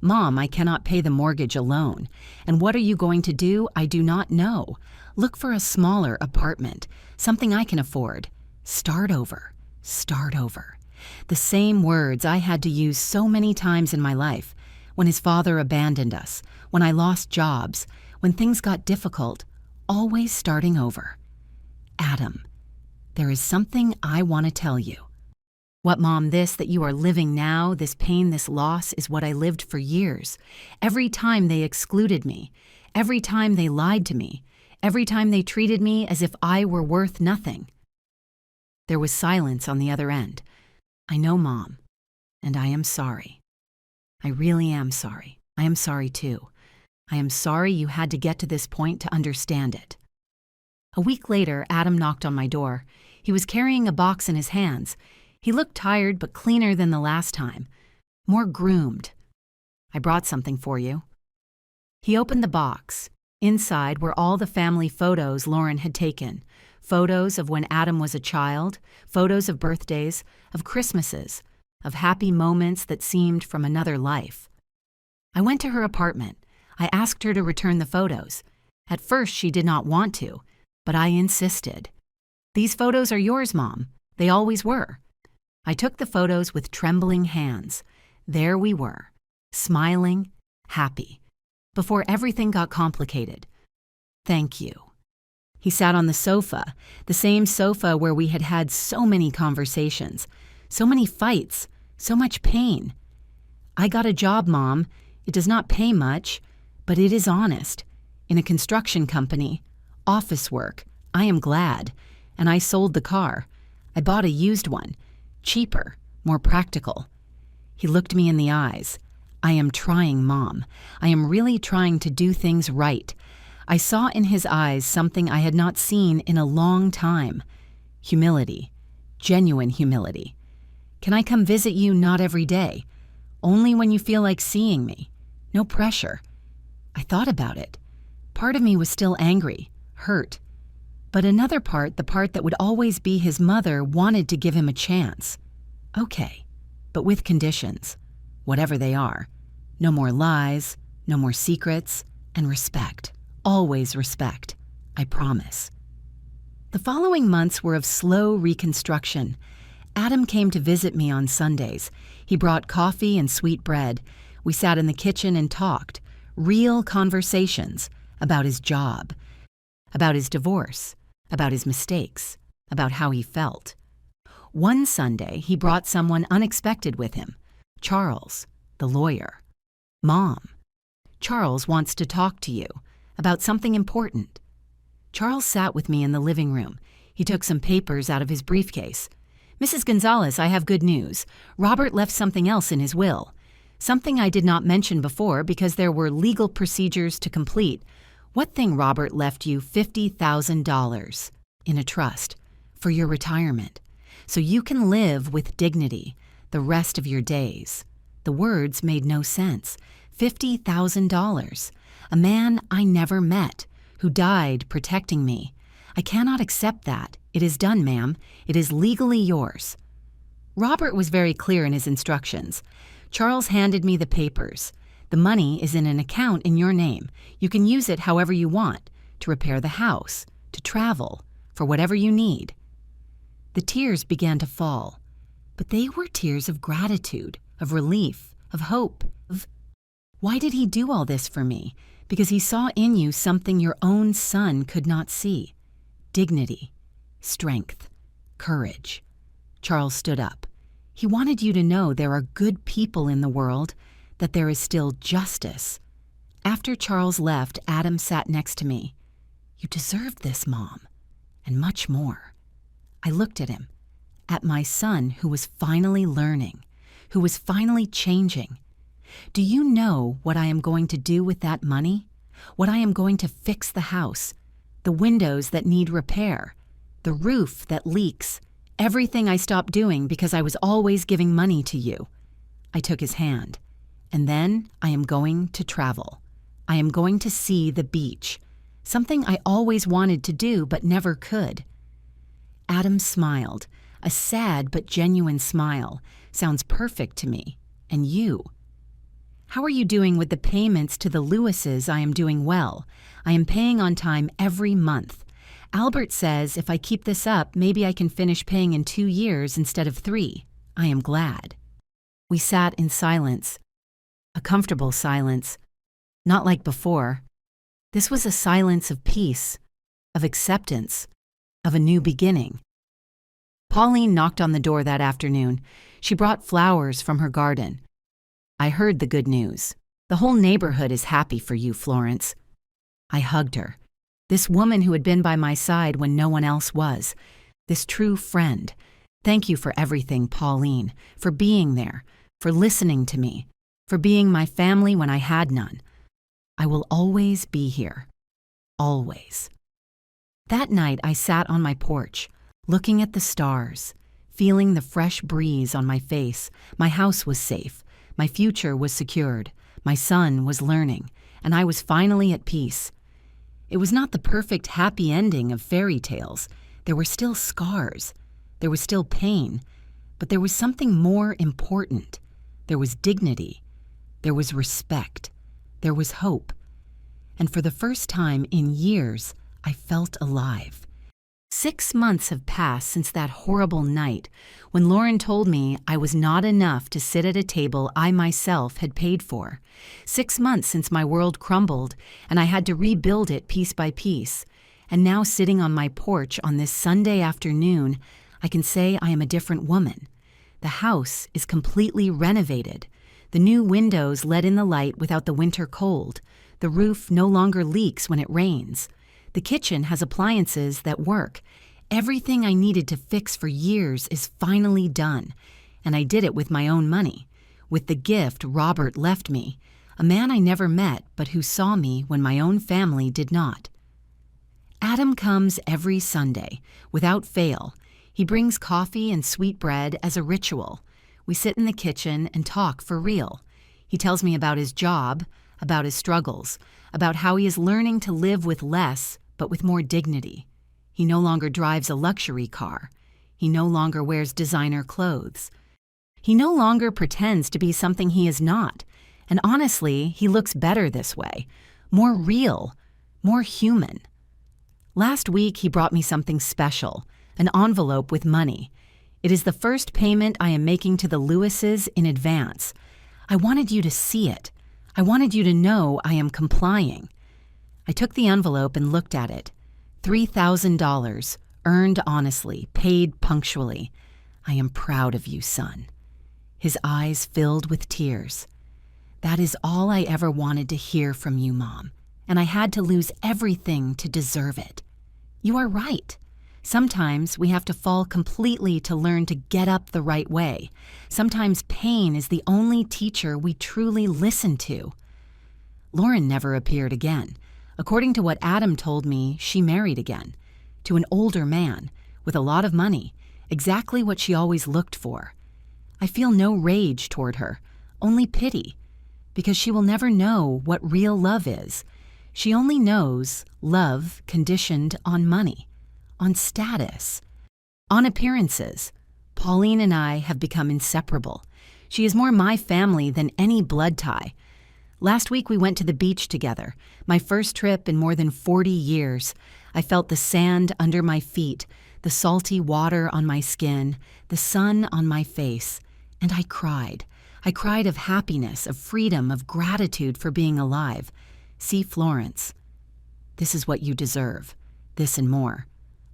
Mom, I cannot pay the mortgage alone. And what are you going to do? I do not know. Look for a smaller apartment, something I can afford. Start over, start over. The same words I had to use so many times in my life. When his father abandoned us, when I lost jobs, when things got difficult, always starting over. Adam, there is something I want to tell you. What, Mom, this that you are living now, this pain, this loss, is what I lived for years. Every time they excluded me, every time they lied to me, every time they treated me as if I were worth nothing. There was silence on the other end. I know, Mom, and I am sorry. I really am sorry. I am sorry too. I am sorry you had to get to this point to understand it. A week later, Adam knocked on my door. He was carrying a box in his hands. He looked tired but cleaner than the last time, more groomed. I brought something for you. He opened the box. Inside were all the family photos Lauren had taken. Photos of when Adam was a child, photos of birthdays, of Christmases, of happy moments that seemed from another life. I went to her apartment. I asked her to return the photos. At first, she did not want to, but I insisted. These photos are yours, Mom. They always were. I took the photos with trembling hands. There we were, smiling, happy, before everything got complicated. Thank you. He sat on the sofa, the same sofa where we had had so many conversations, so many fights, so much pain. I got a job, Mom. It does not pay much, but it is honest. In a construction company, office work. I am glad. And I sold the car. I bought a used one. Cheaper, more practical. He looked me in the eyes. I am trying, Mom. I am really trying to do things right. I saw in his eyes something I had not seen in a long time. Humility. Genuine humility. Can I come visit you not every day? Only when you feel like seeing me. No pressure. I thought about it. Part of me was still angry, hurt. But another part, the part that would always be his mother, wanted to give him a chance. Okay, but with conditions, whatever they are. No more lies, no more secrets, and respect. Always respect. I promise. The following months were of slow reconstruction. Adam came to visit me on Sundays. He brought coffee and sweet bread. We sat in the kitchen and talked. Real conversations about his job, about his divorce, about his mistakes, about how he felt. One Sunday, he brought someone unexpected with him, Charles, the lawyer. Mom, Charles wants to talk to you about something important. Charles sat with me in the living room. He took some papers out of his briefcase. Mrs. Gonzalez, I have good news. Robert left something else in his will. Something I did not mention before because there were legal procedures to complete. What thing Robert left you $50,000 in a trust for your retirement, so you can live with dignity the rest of your days. The words made no sense. $50,000. A man I never met, who died protecting me. I cannot accept that. It is done, ma'am. It is legally yours. Robert was very clear in his instructions. Charles handed me the papers. The money is in an account in your name. You can use it however you want, to repair the house, to travel, for whatever you need. The tears began to fall, but they were tears of gratitude, of relief, of hope, of... Why did he do all this for me? Because he saw in you something your own son could not see. Dignity, strength, courage. Charles stood up. He wanted you to know there are good people in the world, that there is still justice. After Charles left, Adam sat next to me. You deserve this, Mom, and much more. I looked at him, at my son who was finally learning, who was finally changing. Do you know what I am going to do with that money? What I am going to fix the house, the windows that need repair, the roof that leaks, everything I stopped doing because I was always giving money to you. I took his hand. And then I am going to travel. I am going to see the beach, something I always wanted to do but never could. Adam smiled, a sad but genuine smile. Sounds perfect to me. And you? How are you doing with the payments to the Lewises? I am doing well. I am paying on time every month. Albert says if I keep this up, maybe I can finish paying in 2 years instead of 3. I am glad. We sat in silence, a comfortable silence, not like before. This was a silence of peace, of acceptance, of a new beginning. Pauline knocked on the door that afternoon. She brought flowers from her garden. I heard the good news. The whole neighborhood is happy for you, Florence. I hugged her. This woman who had been by my side when no one else was. This true friend. Thank you for everything, Pauline, for being there, for listening to me, for being my family when I had none. I will always be here. Always. That night I sat on my porch, looking at the stars, feeling the fresh breeze on my face. My house was safe. My future was secured. My son was learning, and I was finally at peace. It was not the perfect happy ending of fairy tales. There were still scars. There was still pain. But there was something more important. There was dignity. There was respect. There was hope. And for the first time in years, I felt alive. 6 months have passed since that horrible night when Lauren told me I was not enough to sit at a table I myself had paid for. 6 months since my world crumbled and I had to rebuild it piece by piece. And now sitting on my porch on this Sunday afternoon, I can say I am a different woman. The house is completely renovated. The new windows let in the light without the winter cold. The roof no longer leaks when it rains. The kitchen has appliances that work. Everything I needed to fix for years is finally done, and I did it with my own money, with the gift Robert left me, a man I never met but who saw me when my own family did not. Adam comes every Sunday, without fail. He brings coffee and sweet bread as a ritual. We sit in the kitchen and talk for real. He tells me about his job, about his struggles, about how he is learning to live with less but with more dignity. He no longer drives a luxury car. He no longer wears designer clothes. He no longer pretends to be something he is not. And honestly, he looks better this way, more real, more human. Last week, he brought me something special, an envelope with money. It is the first payment I am making to the Lewises in advance. I wanted you to see it. I wanted you to know I am complying. I took the envelope and looked at it. $3,000, earned honestly, paid punctually. I am proud of you, son. His eyes filled with tears. That is all I ever wanted to hear from you, Mom, and I had to lose everything to deserve it. You are right. Sometimes we have to fall completely to learn to get up the right way. Sometimes pain is the only teacher we truly listen to. Lauren never appeared again. According to what Adam told me, she married again, to an older man, with a lot of money, exactly what she always looked for. I feel no rage toward her, only pity, because she will never know what real love is. She only knows love conditioned on money, on status, on appearances. Pauline and I have become inseparable. She is more my family than any blood tie. Last week we went to the beach together, my first trip in more than 40 years. I felt the sand under my feet, the salty water on my skin, the sun on my face, and I cried. I cried of happiness, of freedom, of gratitude for being alive. See, Florence, this is what you deserve, this and more.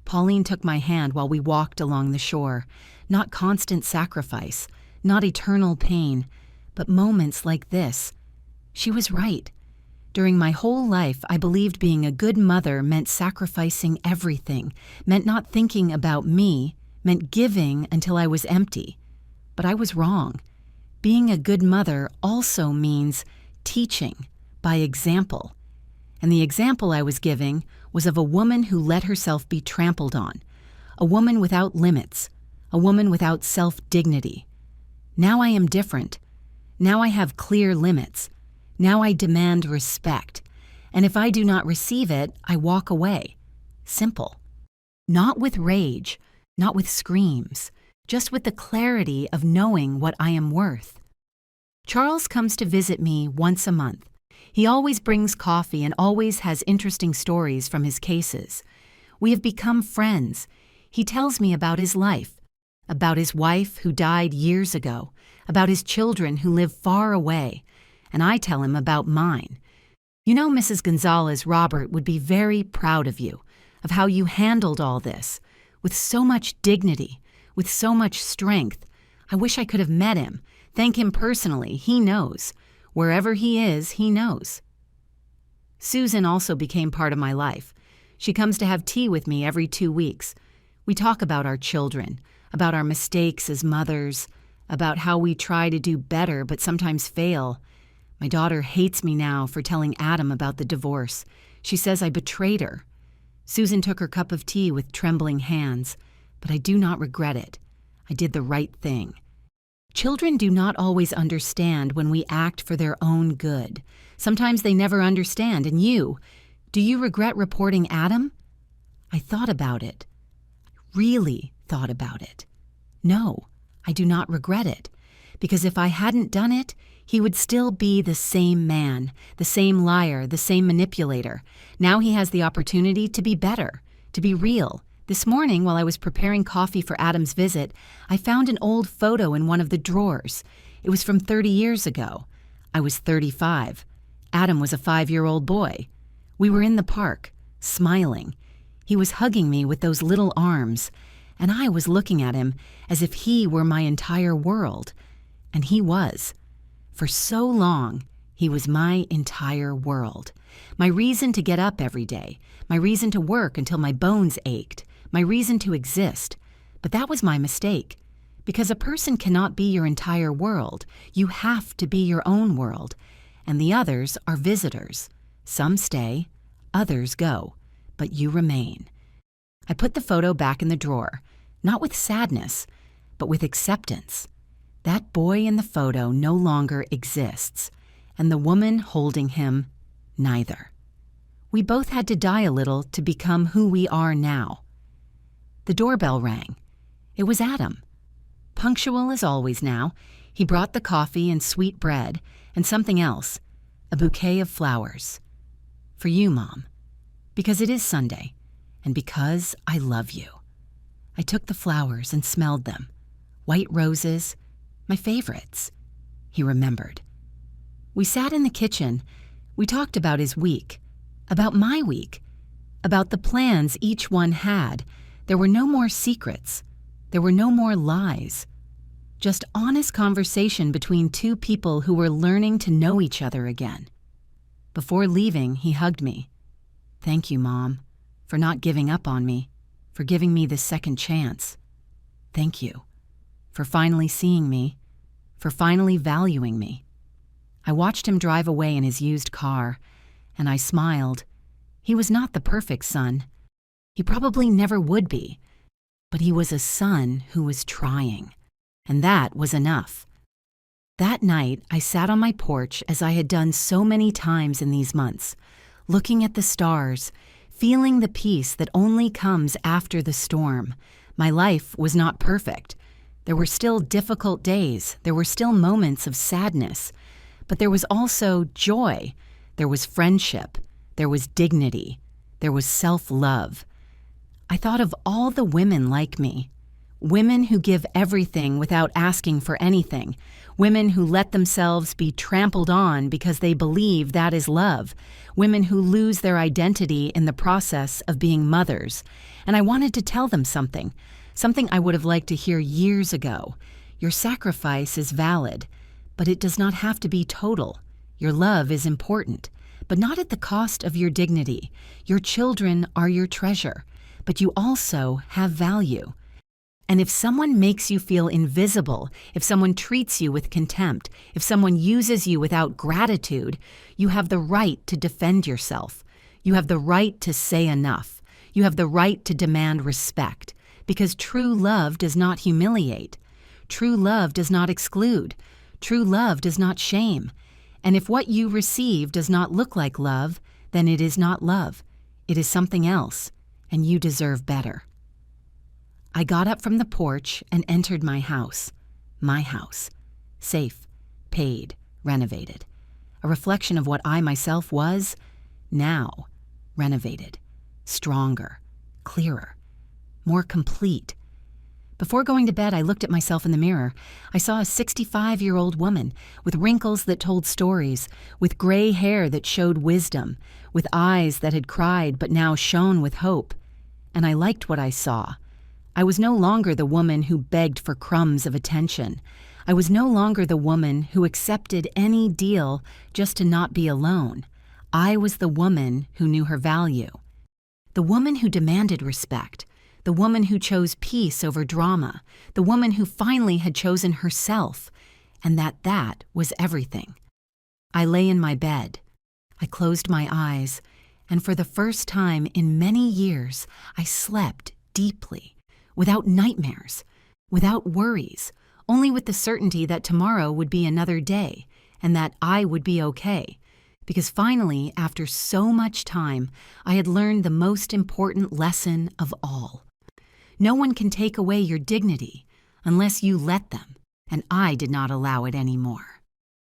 Pauline took my hand while we walked along the shore. Not constant sacrifice, not eternal pain, but moments like this. She was right. During my whole life, I believed being a good mother meant sacrificing everything, meant not thinking about me, meant giving until I was empty. But I was wrong. Being a good mother also means teaching by example. And the example I was giving was of a woman who let herself be trampled on, a woman without limits, a woman without self-dignity. Now I am different. Now I have clear limits. Now I demand respect. And if I do not receive it, I walk away. Simple. Not with rage, not with screams, just with the clarity of knowing what I am worth. Charles comes to visit me once a month. He always brings coffee and always has interesting stories from his cases. We have become friends. He tells me about his life, about his wife who died years ago, about his children who live far away, and I tell him about mine. You know, Mrs. Gonzalez, Robert would be very proud of you, of how you handled all this, with so much dignity, with so much strength. I wish I could have met him, thank him personally. He knows. Wherever he is, he knows. Susan also became part of my life. She comes to have tea with me every 2 weeks. We talk about our children, about our mistakes as mothers, about how we try to do better but sometimes fail. My daughter hates me now for telling Adam about the divorce. She says I betrayed her. Susan took her cup of tea with trembling hands, but I do not regret it. I did the right thing. Children do not always understand when we act for their own good. Sometimes they never understand, and do you regret reporting Adam? I thought about it. Really thought about it. No, I do not regret it, because if I hadn't done it, he would still be the same man, the same liar, the same manipulator. Now he has the opportunity to be better, to be real. This morning, while I was preparing coffee for Adam's visit, I found an old photo in one of the drawers. It was from 30 years ago. I was 35. Adam was a 5-year-old boy. We were in the park, smiling. He was hugging me with those little arms, and I was looking at him as if he were my entire world. And he was. For so long, he was my entire world. My reason to get up every day, my reason to work until my bones ached, my reason to exist. But that was my mistake. Because a person cannot be your entire world. You have to be your own world. And the others are visitors. Some stay, others go, but you remain. I put the photo back in the drawer, not with sadness, but with acceptance. That boy in the photo no longer exists, and the woman holding him, neither. We both had to die a little to become who we are now. The doorbell rang. It was Adam. Punctual as always now, he brought the coffee and sweet bread and something else, a bouquet of flowers. For you, Mom, because it is Sunday, and because I love you. I took the flowers and smelled them. White roses, my favorites. He remembered. We sat in the kitchen. We talked about his week, about my week, about the plans each one had. There were no more secrets. There were no more lies. Just honest conversation between two people who were learning to know each other again. Before leaving, he hugged me. Thank you, Mom, for not giving up on me, for giving me this second chance. Thank you for finally seeing me, for finally valuing me. I watched him drive away in his used car, and I smiled. He was not the perfect son. He probably never would be, but he was a son who was trying, and that was enough. That night, I sat on my porch as I had done so many times in these months, looking at the stars, feeling the peace that only comes after the storm. My life was not perfect. There were still difficult days. There were still moments of sadness. But there was also joy. There was friendship. There was dignity. There was self-love. I thought of all the women like me. Women who give everything without asking for anything. Women who let themselves be trampled on because they believe that is love. Women who lose their identity in the process of being mothers. And I wanted to tell them something I would have liked to hear years ago. Your sacrifice is valid, but it does not have to be total. Your love is important, but not at the cost of your dignity. Your children are your treasure, but you also have value. And if someone makes you feel invisible, if someone treats you with contempt, if someone uses you without gratitude, you have the right to defend yourself. You have the right to say enough. You have the right to demand respect, because true love does not humiliate. True love does not exclude. True love does not shame. And if what you receive does not look like love, then it is not love. It is something else, and you deserve better. I got up from the porch and entered my house. My house. Safe, paid, renovated. A reflection of what I myself was, now renovated. Stronger, clearer, more complete. Before going to bed, I looked at myself in the mirror. I saw a 65-year-old woman with wrinkles that told stories, with gray hair that showed wisdom, with eyes that had cried but now shone with hope. And I liked what I saw. I was no longer the woman who begged for crumbs of attention. I was no longer the woman who accepted any deal just to not be alone. I was the woman who knew her value. The woman who demanded respect. The woman who chose peace over drama. The woman who finally had chosen herself. And that was everything. I lay in my bed. I closed my eyes. And for the first time in many years, I slept deeply. Without nightmares, without worries, only with the certainty that tomorrow would be another day and that I would be okay. Because finally, after so much time, I had learned the most important lesson of all. No one can take away your dignity unless you let them, and I did not allow it anymore.